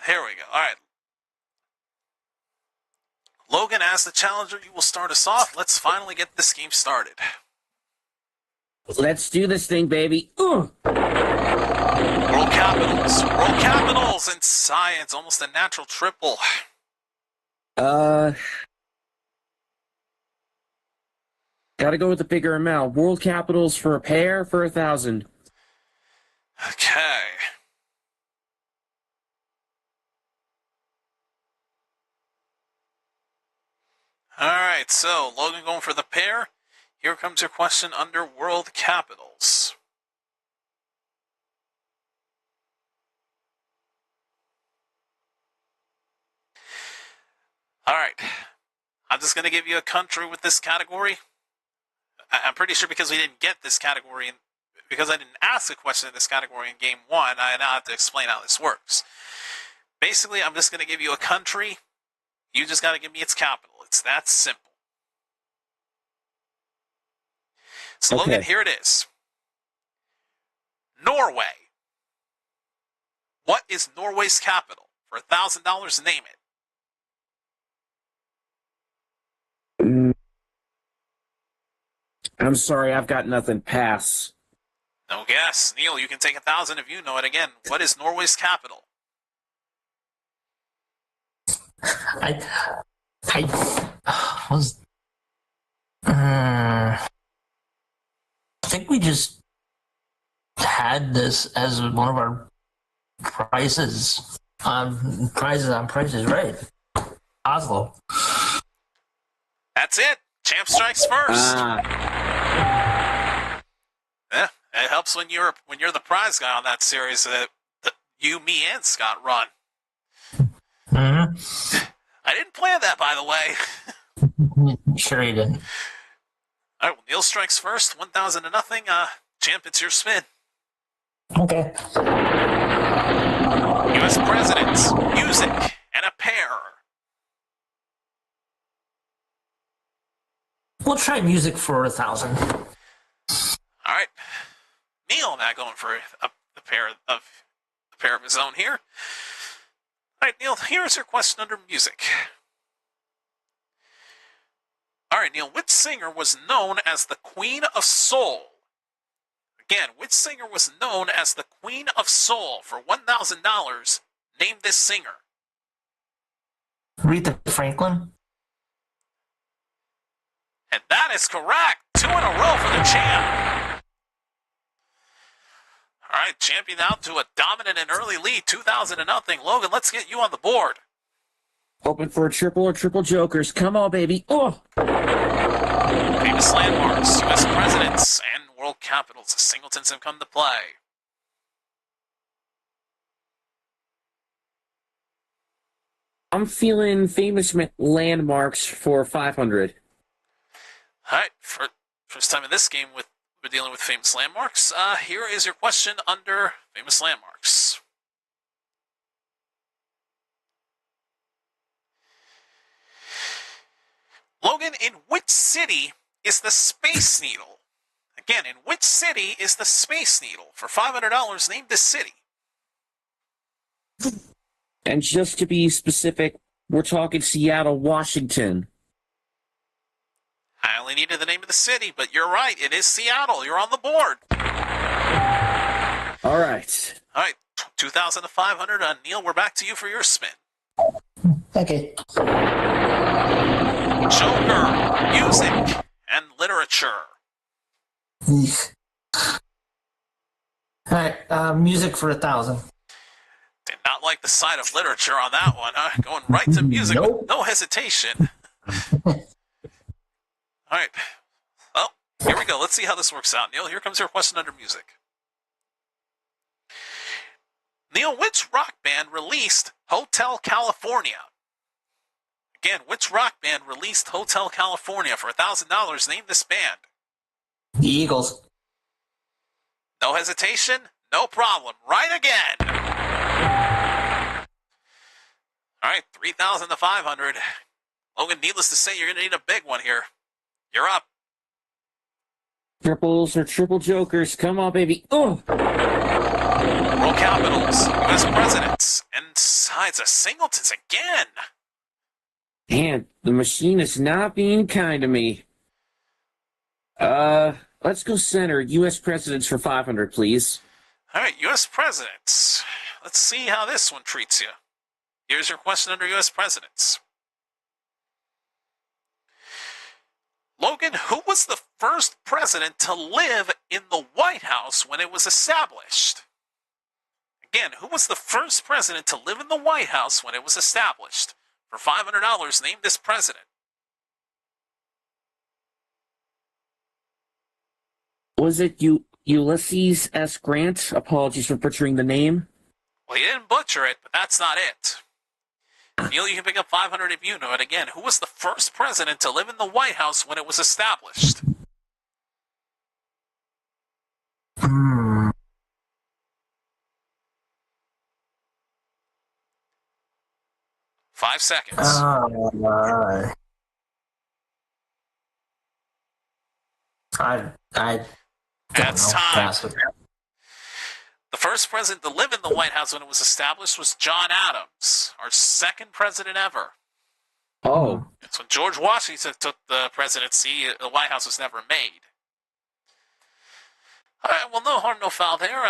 here we go. Alright. Logan, as the challenger, you will start us off. Let's finally get this game started. Let's do this thing, baby. World capitals, and science. Almost a natural triple. Gotta go with the bigger amount. World capitals for a pair for 1,000. Okay. Alright, so Logan going for the pair. Here comes your question under world capitals. Alright. I'm just going to give you a country with this category. I'm pretty sure because we didn't get this category, because I didn't ask a question in this category in game 1, I now have to explain how this works. Basically, I'm just going to give you a country. You just got to give me its capital. It's that simple. So, Okay. Logan, here it is. Norway. What is Norway's capital? For $1,000, name it. I'm sorry, I've got nothing. Pass. No guess. Neil, you can take 1,000 if you know it. Again, what is Norway's capital? I think we just had this as one of our prizes Prizes on Prices Right. Oslo. That's it. Champ strikes first. Yeah, it helps when you're the prize guy on that series. You, me, and Scott run. Mm-hmm. I didn't plan that, by the way. Sure you didn't. All right, well, Neil strikes first, 1,000 to nothing. Champ, it's your spin. Okay. U.S. presidents, music, and a pair. We'll try music for 1,000. All right, Neil now going for a pair of his own here. All right, Neil, here's your question under music. All right, Neil, which singer was known as the Queen of Soul? Again, which singer was known as the Queen of Soul? For $1,000, name this singer. Aretha Franklin. And that is correct. 2 in a row for the champ. All right, champion out to a dominant and early lead, 2,000 to nothing. Logan, let's get you on the board. Hoping for a triple or triple jokers. Come on, baby. Oh! Famous landmarks, U.S. presidents, and world capitals. The singletons have come to play. I'm feeling famous landmarks for 500. All right, first time in this game we're dealing with famous landmarks. Here is your question under famous landmarks. Logan, in which city is the Space Needle? Again, in which city is the Space Needle? For $500, name this city. And just to be specific, we're talking Seattle, Washington. I only needed the name of the city, but you're right. It is Seattle. You're on the board. All right. All right, 2,000 to 500. Neil, we're back to you for your spin. Okay. Joker, music, and literature. All right, music for 1,000. Did not like the side of literature on that one, huh? Going right to music Nope. with no hesitation. All right. Well, here we go. Let's see how this works out. Neil, here comes your question under music. Neil, which rock band released Hotel California? Again, which rock band released Hotel California? For $1,000, name this band. The Eagles. No hesitation, no problem. Right again. All right, 3,000 to 500. Logan, needless to say, you're going to need a big one here. You're up. Triples or triple jokers. Come on, baby. Oh! World capitals, U.S. presidents, and sides of singletons again. Man, the machine is not being kind to me. Let's go center. U.S. presidents for 500, please. All right, U.S. presidents. Let's see how this one treats you. Here's your question under U.S. presidents. Logan, who was the first president to live in the White House when it was established? Again, who was the first president to live in the White House when it was established? For $500, name this president. Was it Ulysses S. Grant? Apologies for butchering the name. Well, he didn't butcher it, but that's not it. Neil, you can pick up 500 if you know it. Again, who was the first president to live in the White House when it was established? 5 seconds. I That's don't know. time. Pass. The first president to live in the White House when it was established was John Adams, our second president ever. Oh. It's when George Washington took the presidency, the White House was never made. All right, well, no harm, no foul there.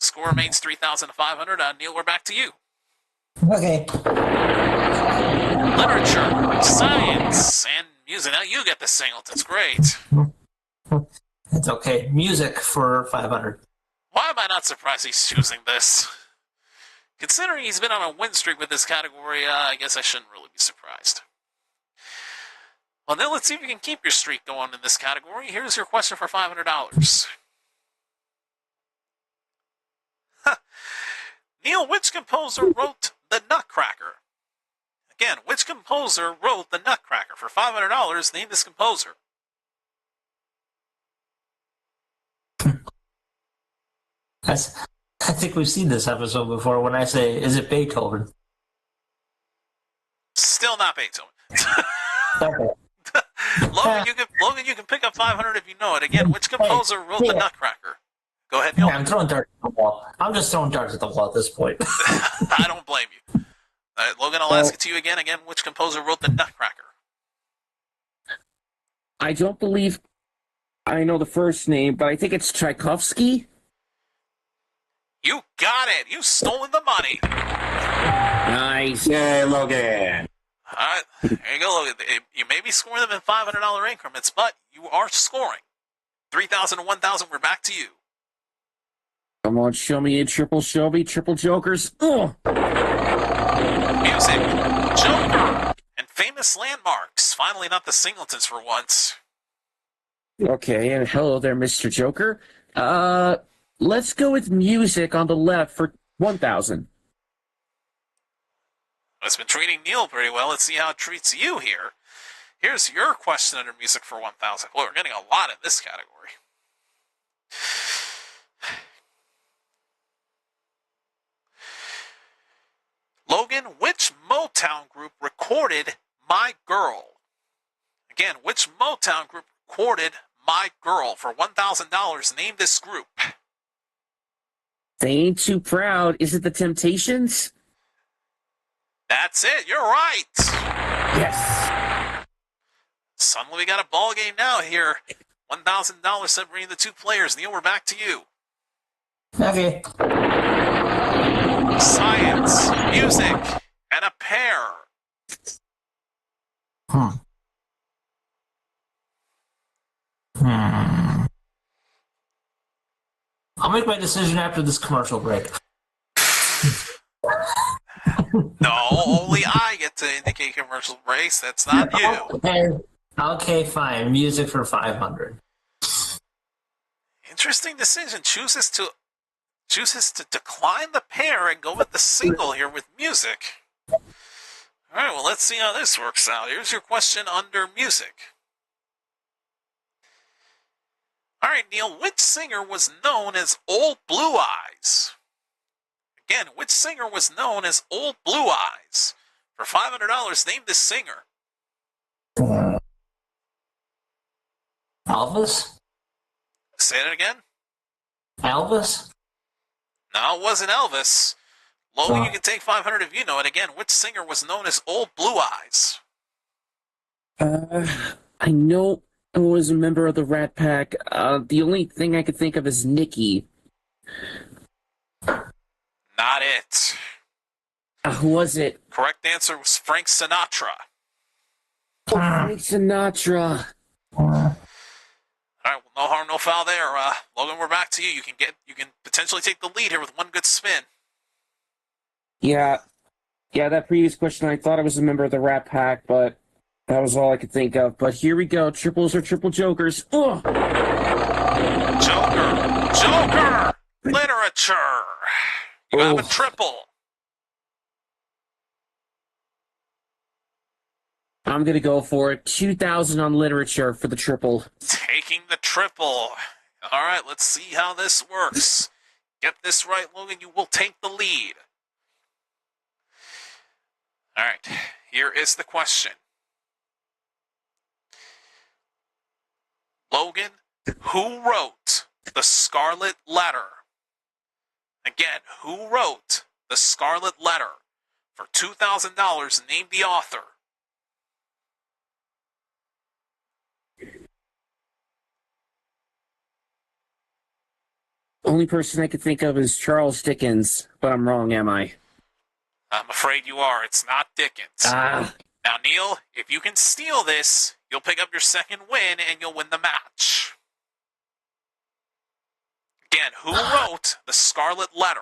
Score remains 3,500. Neil, we're back to you. Okay. Literature, science, and music. Now you get the singletons. Great. It's okay. Music for 500. Why am I not surprised he's choosing this? Considering he's been on a win streak with this category, I guess I shouldn't really be surprised. Well, then let's see if you can keep your streak going in this category. Here's your question for $500. Neil, which composer wrote The Nutcracker? Again, which composer wrote The Nutcracker? For $500, name this composer. I think we've seen this episode before when I say, is it Beethoven? Still not Beethoven. Okay. Logan, you can pick up 500 if you know it. Again, which composer wrote The Nutcracker? Go ahead, Neil. Yeah, I'm throwing darts at the wall. I'm just throwing darts at the wall at this point. I don't blame you. Logan, I'll ask it to you again. Again, which composer wrote The Nutcracker? I don't believe I know the first name, but I think it's Tchaikovsky. You got it. You've stolen the money. Nice. Yay, Logan. All right, there you go, Logan. You may be scoring them in $500 increments, but you are scoring. 3,000 to 1,000. We're back to you. Come on, show me a triple jokers. Ugh. Music, Joker, and famous landmarks. Finally, not the Singletons for once. Okay, and hello there, Mr. Joker. Let's go with music on the left for 1,000. It's been treating Neil pretty well. Let's see how it treats you here. Here's your question under music for 1,000. Boy, we're getting a lot in this category. Logan, which Motown group recorded My Girl? Again, which Motown group recorded My Girl? For $1,000, name this group. They ain't too proud. Is it the Temptations? That's it. You're right. Yes. Suddenly we got a ball game now here. $1,000 separating the two players. Neil, we're back to you. Okay. Science, music, and a pair. I'll make my decision after this commercial break. No, only I get to indicate commercial breaks. That's not you. Okay, fine. Music for 500. Interesting decision. Chooses to decline the pair and go with the single here with music. All right, well, let's see how this works out. Here's your question under music. All right, Neil, which singer was known as Old Blue Eyes? Again, which singer was known as Old Blue Eyes? For $500, name this singer. Elvis? Say it again. Elvis? No, it wasn't Elvis. Logan, you can take 500 if you know it. Again, which singer was known as Old Blue Eyes? I know I was a member of the Rat Pack. The only thing I could think of is Nikki. Not it. Who was it? Correct answer was Frank Sinatra. Frank Sinatra. All right, well, no harm, no foul there. Logan, we're back to you. You can potentially take the lead here with one good spin. Yeah, that previous question, I thought I was a member of the Rat Pack, but that was all I could think of. But here we go. Triples or triple jokers. Ugh. Joker! Literature! You have a triple. I'm going to go for it. 2,000 on literature for the triple. Taking the triple. All right, let's see how this works. Get this right, Logan, you will take the lead. All right, here is the question. Logan, who wrote The Scarlet Letter? Again, who wrote The Scarlet Letter? For $2,000, name the author. Only person I could think of is Charles Dickens, but I'm wrong, am I? I'm afraid you are. It's not Dickens. Now, Neil, if you can steal this, you'll pick up your second win and you'll win the match. Again, who wrote The Scarlet Letter?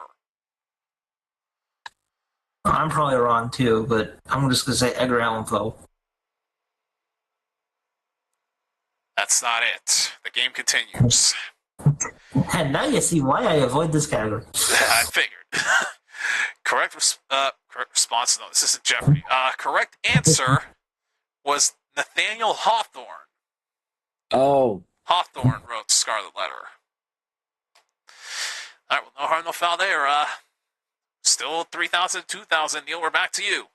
I'm probably wrong too, but I'm just gonna say Edgar Allan Poe. That's not it. The game continues. And now you see why I avoid this category. I figured. Correct response. No, this isn't Jeopardy. Correct answer was Nathaniel Hawthorne. Oh, Hawthorne wrote Scarlet Letter. All right, well, no harm, no foul there. Still 3,000, 2,000. Neil, we're back to you.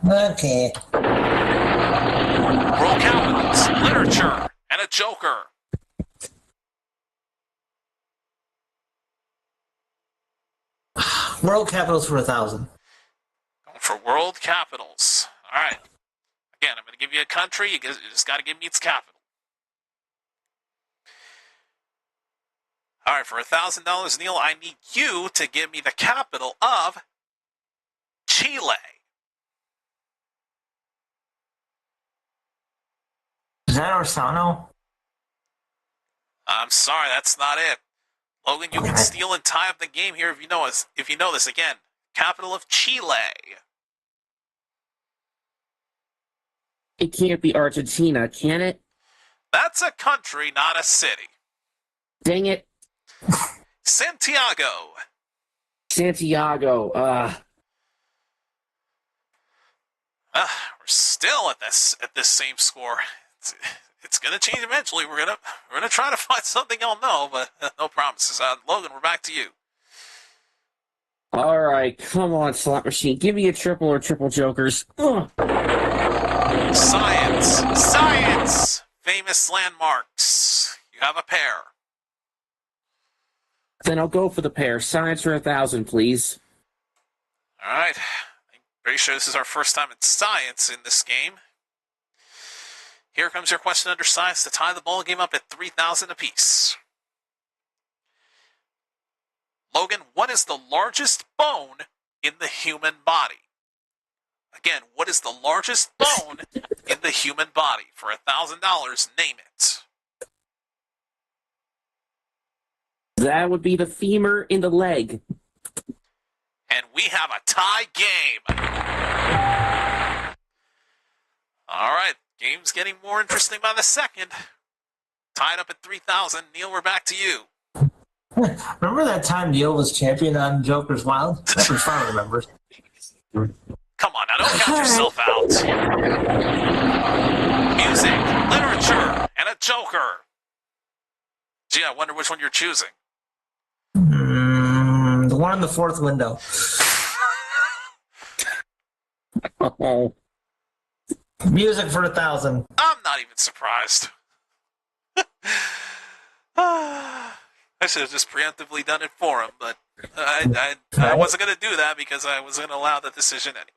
Okay. World capitals, literature, and a joker. World capitals for 1,000. Going for world capitals. All right. Again, I'm going to give you a country. You just got to give me its capital. All right, for $1,000, Neil, I need you to give me the capital of Chile. Is that Orsano? I'm sorry, that's not it. Logan, you can steal and tie up the game here if you know us. If you know this again, capital of Chile. it can't be Argentina, can it? That's a country, not a city. Dang it. Santiago. Santiago. We're still at this same score. It's gonna change eventually. We're gonna try to find something y'all know, but no promises. Logan, we're back to you. All right, come on, slot machine. Give me a triple or triple jokers. Ugh. Science. Famous landmarks. You have a pair. Then I'll go for the pair. Science for 1,000, please. All right. I'm pretty sure this is our first time in science in this game. Here comes your question under science to tie the ball game up at 3,000 apiece. Logan, what is the largest bone in the human body? Again, what is the largest bone in the human body? For $1,000, name it. That would be the femur in the leg. And we have a tie game. All right, game's getting more interesting by the second. Tied up at 3,000. Neil, we're back to you. Remember that time Neil was champion on Joker's Wild? That's what I remember. Come on, now don't count yourself out. Music, literature, and a joker. Gee, I wonder which one you're choosing. The one in the fourth window. Oh. Music for 1,000. I'm not even surprised. I should have just preemptively done it for him, but I wasn't going to do that because I was going to allow the decision anyway.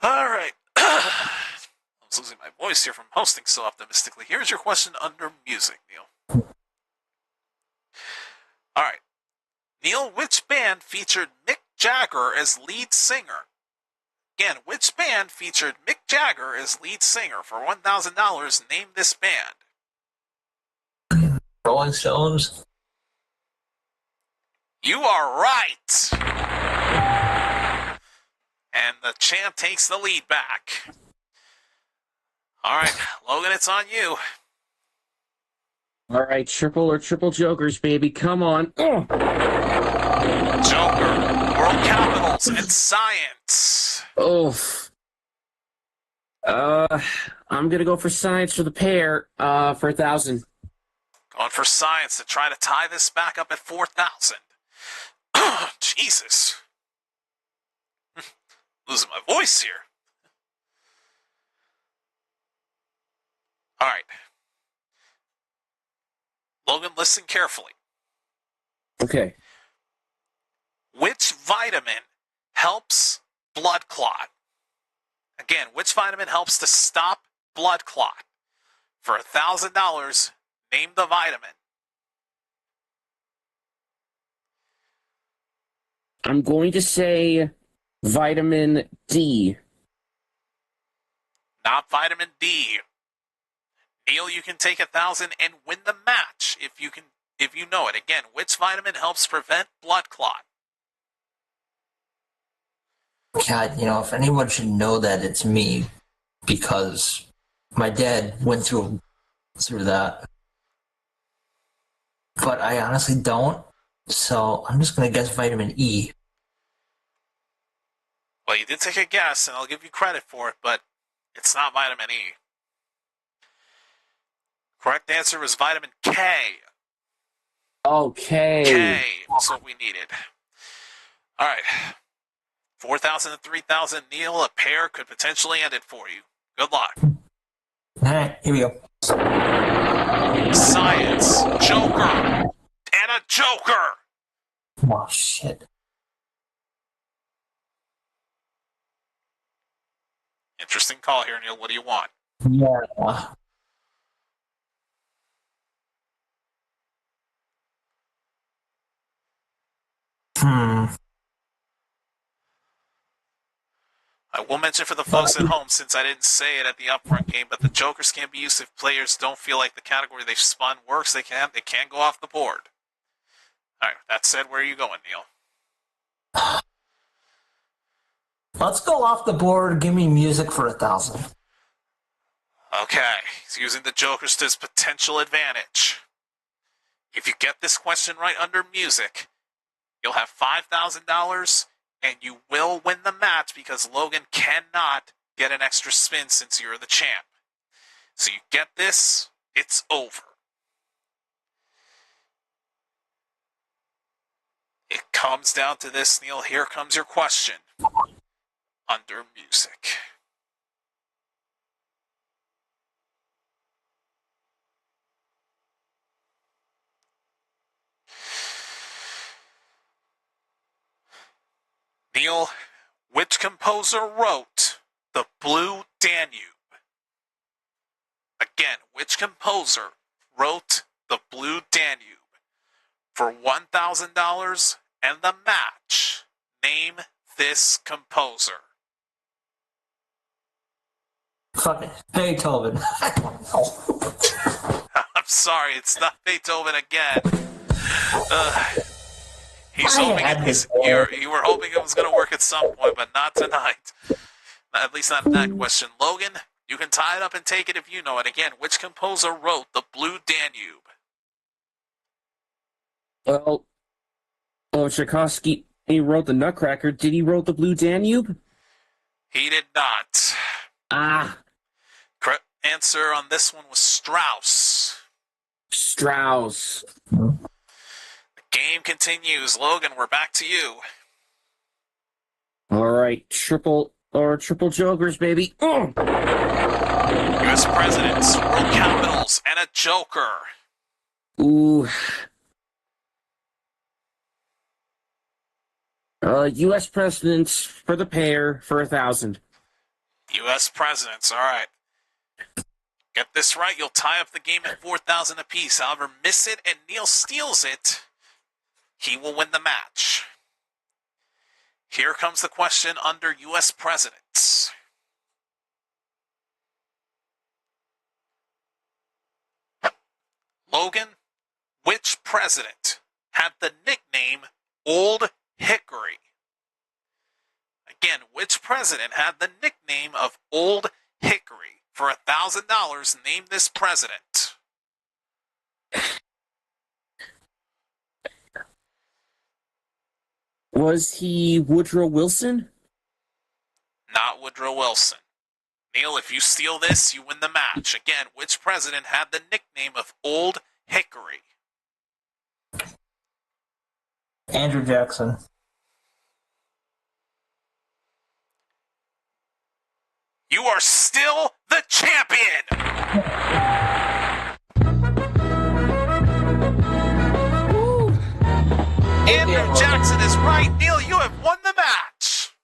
All right. I was losing my voice here from hosting so optimistically. Here's your question under music, Neil. All right. Neil, which band featured Mick Jagger as lead singer? Again, which band featured Mick Jagger as lead singer? For $1,000, name this band. Rolling Stones. You are right. And the champ takes the lead back. All right, Logan, it's on you. All right, triple or triple jokers, baby. Come on. Ugh. Joker, world capitals, and science. Oof. I'm gonna go for science for the pair. For 1,000. Going for science to try to tie this back up at 4,000. Jesus. Losing my voice here. All right. Logan, listen carefully. Okay. Which vitamin helps blood clot? Again, which vitamin helps to stop blood clot? For $1,000, name the vitamin. I'm going to say vitamin D. Not vitamin D. Neil, you can take 1,000 and win the match if you know it. Again, which vitamin helps prevent blood clot? God, if anyone should know that, it's me, because my dad went through that. But I honestly don't, so I'm just gonna guess vitamin E. Well, you did take a guess, and I'll give you credit for it, but it's not vitamin E. Correct answer was vitamin K. Okay. K was what we needed. All right. 4,000 to 3,000. Neil, a pair could potentially end it for you. Good luck. All right, here we go. Science. Joker. And a Joker. Oh, shit. Interesting call here, Neil. What do you want? Yeah. I will mention for the folks at home, since I didn't say it at the upfront game, but the Jokers can be used if players don't feel like the category they've spun works. They can go off the board. All right, that said, where are you going, Neil? Let's go off the board. Give me music for 1,000. Okay, he's using the Jokers to his potential advantage. If you get this question right under music, you'll have $5,000, and you will win the match because Logan cannot get an extra spin since you're the champ. So you get this, it's over. It comes down to this, Neil. Here comes your question. Under music. Neil, which composer wrote The Blue Danube? Again, which composer wrote The Blue Danube? For $1,000 and the match, name this composer. Fuck it. Beethoven. I don't know. I'm sorry, it's not Beethoven again. He's hoping you were hoping it was going to work at some point, but not tonight. At least not in that question. Logan, you can tie it up and take it if you know it. Again, which composer wrote The Blue Danube? Well, Tchaikovsky, he wrote the Nutcracker. Did he wrote the Blue Danube? He did not. Correct answer on this one was Strauss. Strauss. The game continues. Logan, we're back to you. All right, triple jokers, baby. U.S. presidents, world capitals, and a joker. Ooh. U.S. presidents for the pair for 1,000. U.S. presidents, all right. Get this right, you'll tie up the game at 4,000 apiece. However, miss it and Neil steals it, he will win the match. Here comes the question under U.S. presidents. Logan, which president had the nickname Old Hickory? Again, which president had the nickname of Old Hickory? For $1,000, name this president. Was he Woodrow Wilson? Not Woodrow Wilson. Neil, if you steal this, you win the match. Again, which president had the nickname of Old Hickory? Andrew Jackson. You are still the champion! Andrew Jackson is right. Neil, you have won the match.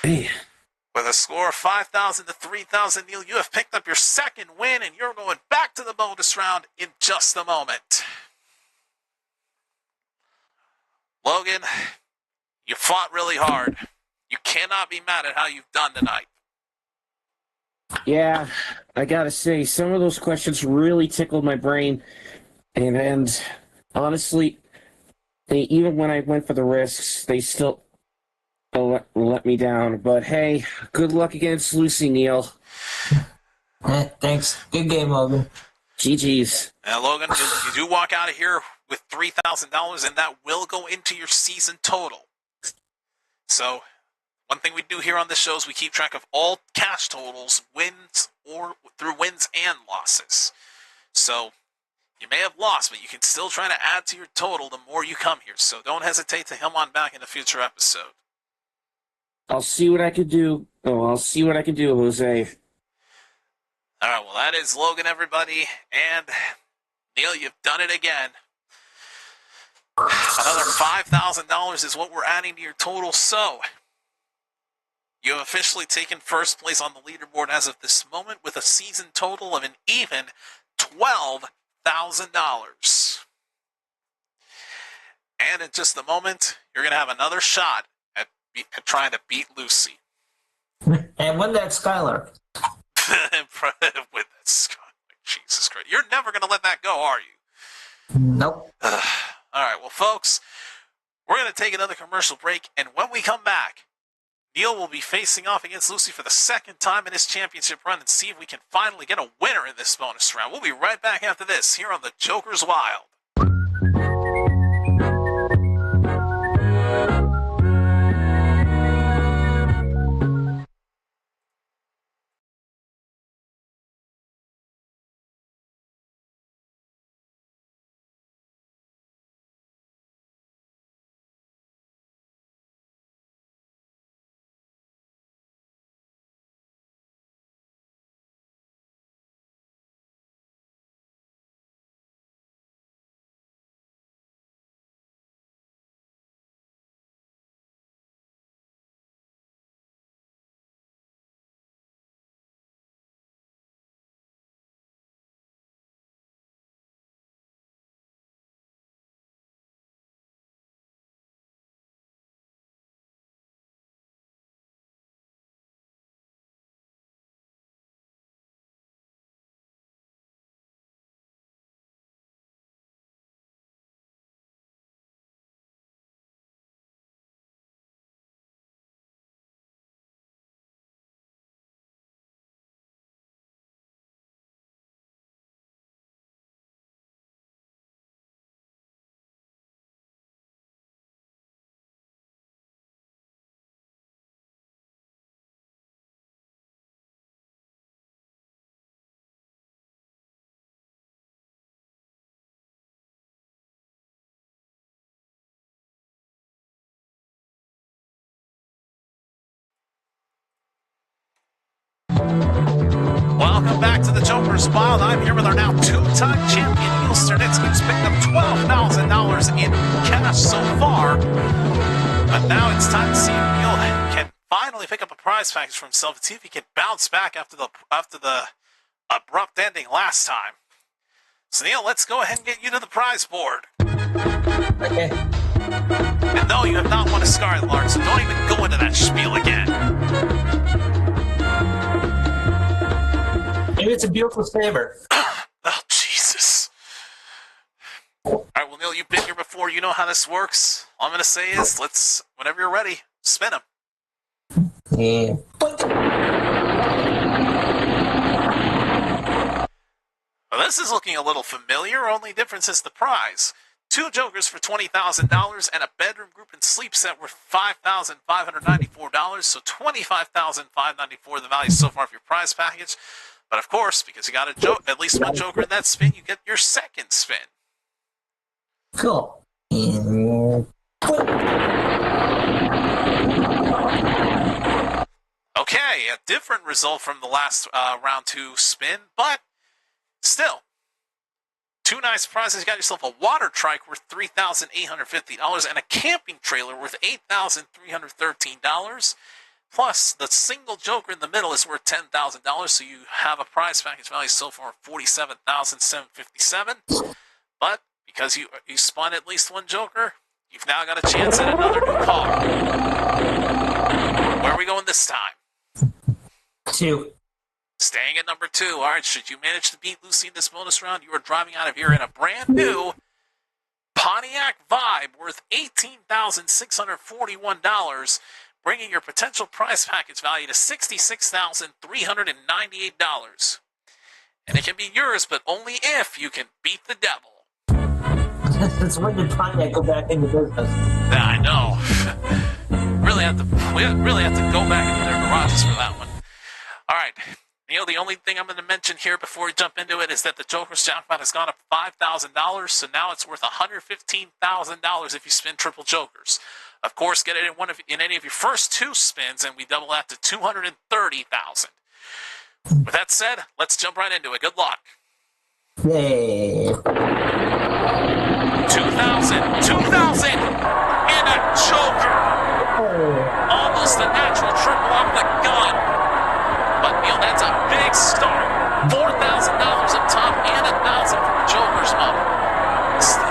Man. With a score of 5,000 to 3,000, Neil, you have picked up your second win, and you're going back to the bonus round in just a moment. Logan, you fought really hard. You cannot be mad at how you've done tonight. Yeah, I gotta say, some of those questions really tickled my brain. And honestly, even when I went for the risks, they still let me down. But hey, good luck against Lucy, Neil. Thanks. Good game, Logan. GG's. Now, Logan, you do walk out of here with $3,000, and that will go into your season total. So, one thing we do here on this show is we keep track of all cash totals, wins or through wins and losses. So, you may have lost, but you can still try to add to your total the more you come here. So don't hesitate to come on back in a future episode. I'll see what I can do. Oh, I'll see what I can do, Jose. All right, well, that is Logan, everybody. And, Neil, you've done it again. Another $5,000 is what we're adding to your total. So, you have officially taken first place on the leaderboard as of this moment with a season total of an even $12,000. And in just a moment, you're going to have another shot at trying to beat Lucy. And win that Skylark. With that Skylark. Jesus Christ. You're never going to let that go, are you? Nope. All right, well, folks, we're going to take another commercial break, and when we come back, Neil will be facing off against Lucy for the second time in his championship run and see if we can finally get a winner in this bonus round. We'll be right back after this here on the Joker's Wild. Welcome back to the Joker's Wild. I'm here with our now two-time champion, Neil Sternitsky, who's picked up $12,000 in cash so far. But now it's time to see if Neil can finally pick up a prize package for himself and see if he can bounce back after the abrupt ending last time. So, Neil, let's go ahead and get you to the prize board. Okay. And no, you have not won a Skylark, so don't even go into that spiel again. Maybe it's a beautiful favor. Oh, Jesus. All right, well, Neil, you've been here before. You know how this works. All I'm going to say is, whenever you're ready, spin them. Yeah. Well, this is looking a little familiar. Only difference is the prize. 2 Jokers for $20,000 and a bedroom group and sleep set worth $5,594. So $25,594 the value so far of your prize package. But of course, because you got at least one Joker in that spin, you get your second spin. Cool. Okay, a different result from the last round 2 spin, but still, 2 nice prizes. You got yourself a water trike worth $3,850 and a camping trailer worth $8,313. Plus, the single Joker in the middle is worth $10,000, so you have a prize package value so far of $47,757. But because you spun at least one Joker, you've now got a chance at another new car. Where are we going this time? 2. Staying at number 2. All right, should you manage to beat Lucy in this bonus round, you are driving out of here in a brand new Pontiac Vibe worth $18,641. bringing your potential prize package value to $66,398. And it can be yours, but only if you can beat the devil. Since when did Pontiac go back into business? I know. We really have to go back into their garages for that one. All right. Neil, the only thing I'm going to mention here before we jump into it is that the Joker's jackpot has gone up $5,000, so now it's worth $115,000 if you spin triple Jokers. Of course, get it in any of your first 2 spins, and we double that to $230,000. With that said, let's jump right into it. Good luck. Yay. 2,000, and a Joker. Almost a natural triple off the gun. But Neil, that's a big start. $4,000 up top and $1,000 from Joker's money.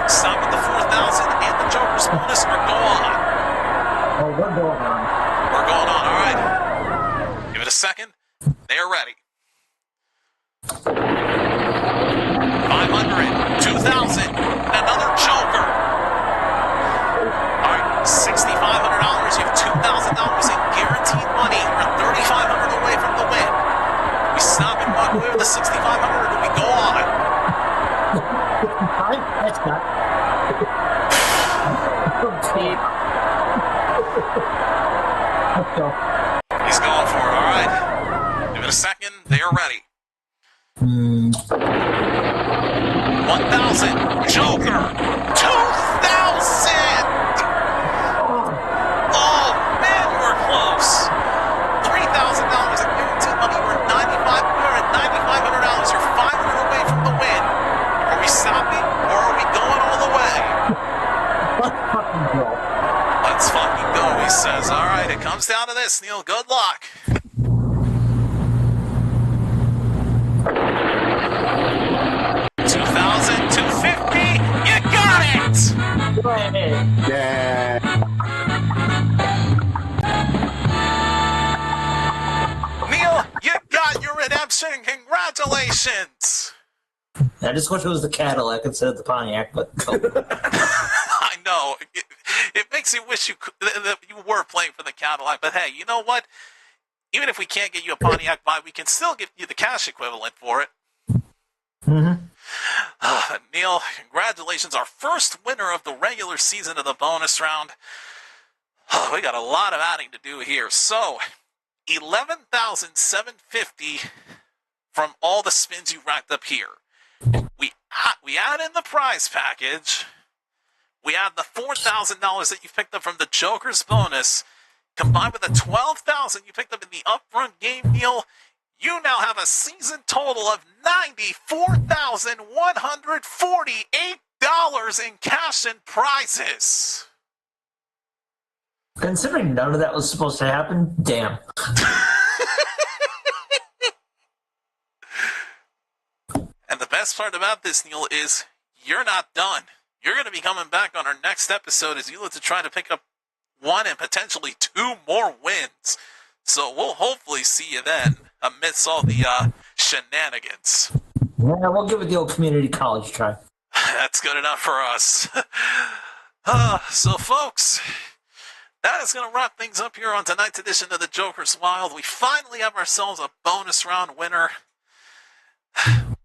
Stop at the $4,000 and the Joker's bonus, or go on. Oh, we're going on. We're going on. All right. Give it a second. They are ready. 500, 2,000, and another Joker. All right, $6,500. You have $2,000 in guaranteed money. We're $3,500 away from the win. We stop and walk away with the $6,500, or do we go on? That's not. Let's go. He's going for it. All right. Give it a second. They are ready. 1,000. Joker. 2,000. Oh, man, you were close. $3,000 in guaranteed money. We're $9,500. You're $500 away from the win. Are we stopping, or are we going all the way? Let's fucking go. Let's fucking go, he says. All right, it comes down to this, Neil. Good luck. $2,250. You got it. Yeah. Neil, you got your redemption. Congratulations. I just wish it was the Cadillac instead of the Pontiac, but I know. It makes you wish that you were playing for the Cadillac, but hey, you know what? Even if we can't get you a Pontiac buy, we can still give you the cash equivalent for it. Neil, congratulations. Our first winner of the regular season of the bonus round. We got a lot of adding to do here. So, $11,750 from all the spins you racked up here. We add in the prize package. We add the $4,000 that you picked up from the Joker's bonus, combined with the $12,000 you picked up in the upfront game deal. You now have a season total of $94,148 in cash and prizes. considering none of that was supposed to happen, damn. And the best part about this, Neil, is you're not done. You're going to be coming back on our next episode as you look to try to pick up 1 and potentially 2 more wins. So we'll hopefully see you then amidst all the shenanigans. Yeah, we'll give it the old community college try. That's good enough for us. So, folks, that is going to wrap things up here on tonight's edition of the Joker's Wild. We finally have ourselves a bonus round winner.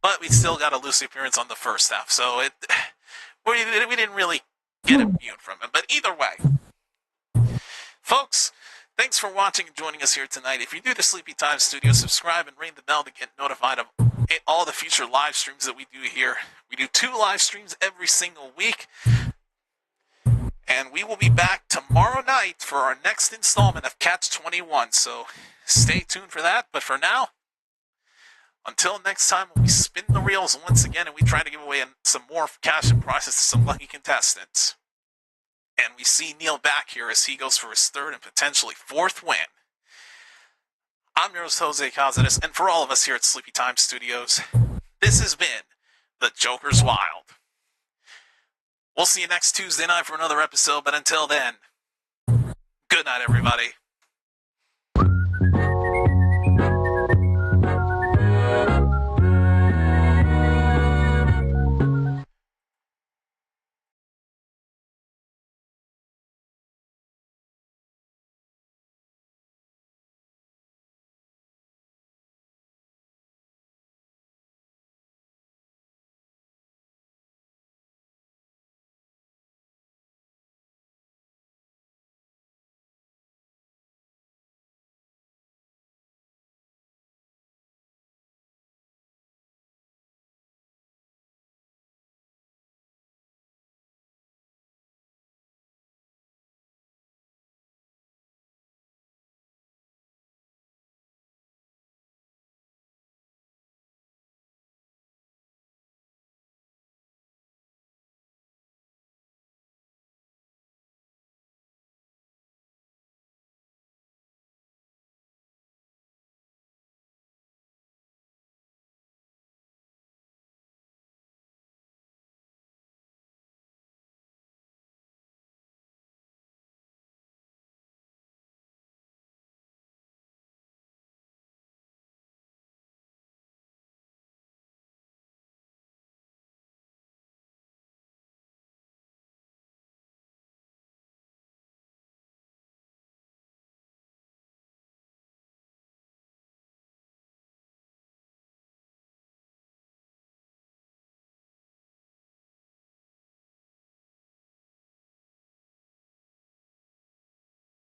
But we still got a loose appearance on the first half, so we didn't really get immune from it. But either way, folks, thanks for watching and joining us here tonight. If you're new to Sleepy Time Studio, subscribe and ring the bell to get notified of all the future live streams that we do here. We do 2 live streams every single week. And we will be back tomorrow night for our next installment of Catch 21. So stay tuned for that. But for now, until next time, when we spin the reels once again and we try to give away some more cash and prizes to some lucky contestants. And we see Neil back here as he goes for his 3rd and potentially 4th win. I'm your host, Jose Cazares, and for all of us here at Sleepy Time Studios, this has been The Joker's Wild. We'll see you next Tuesday night for another episode, but until then, good night, everybody.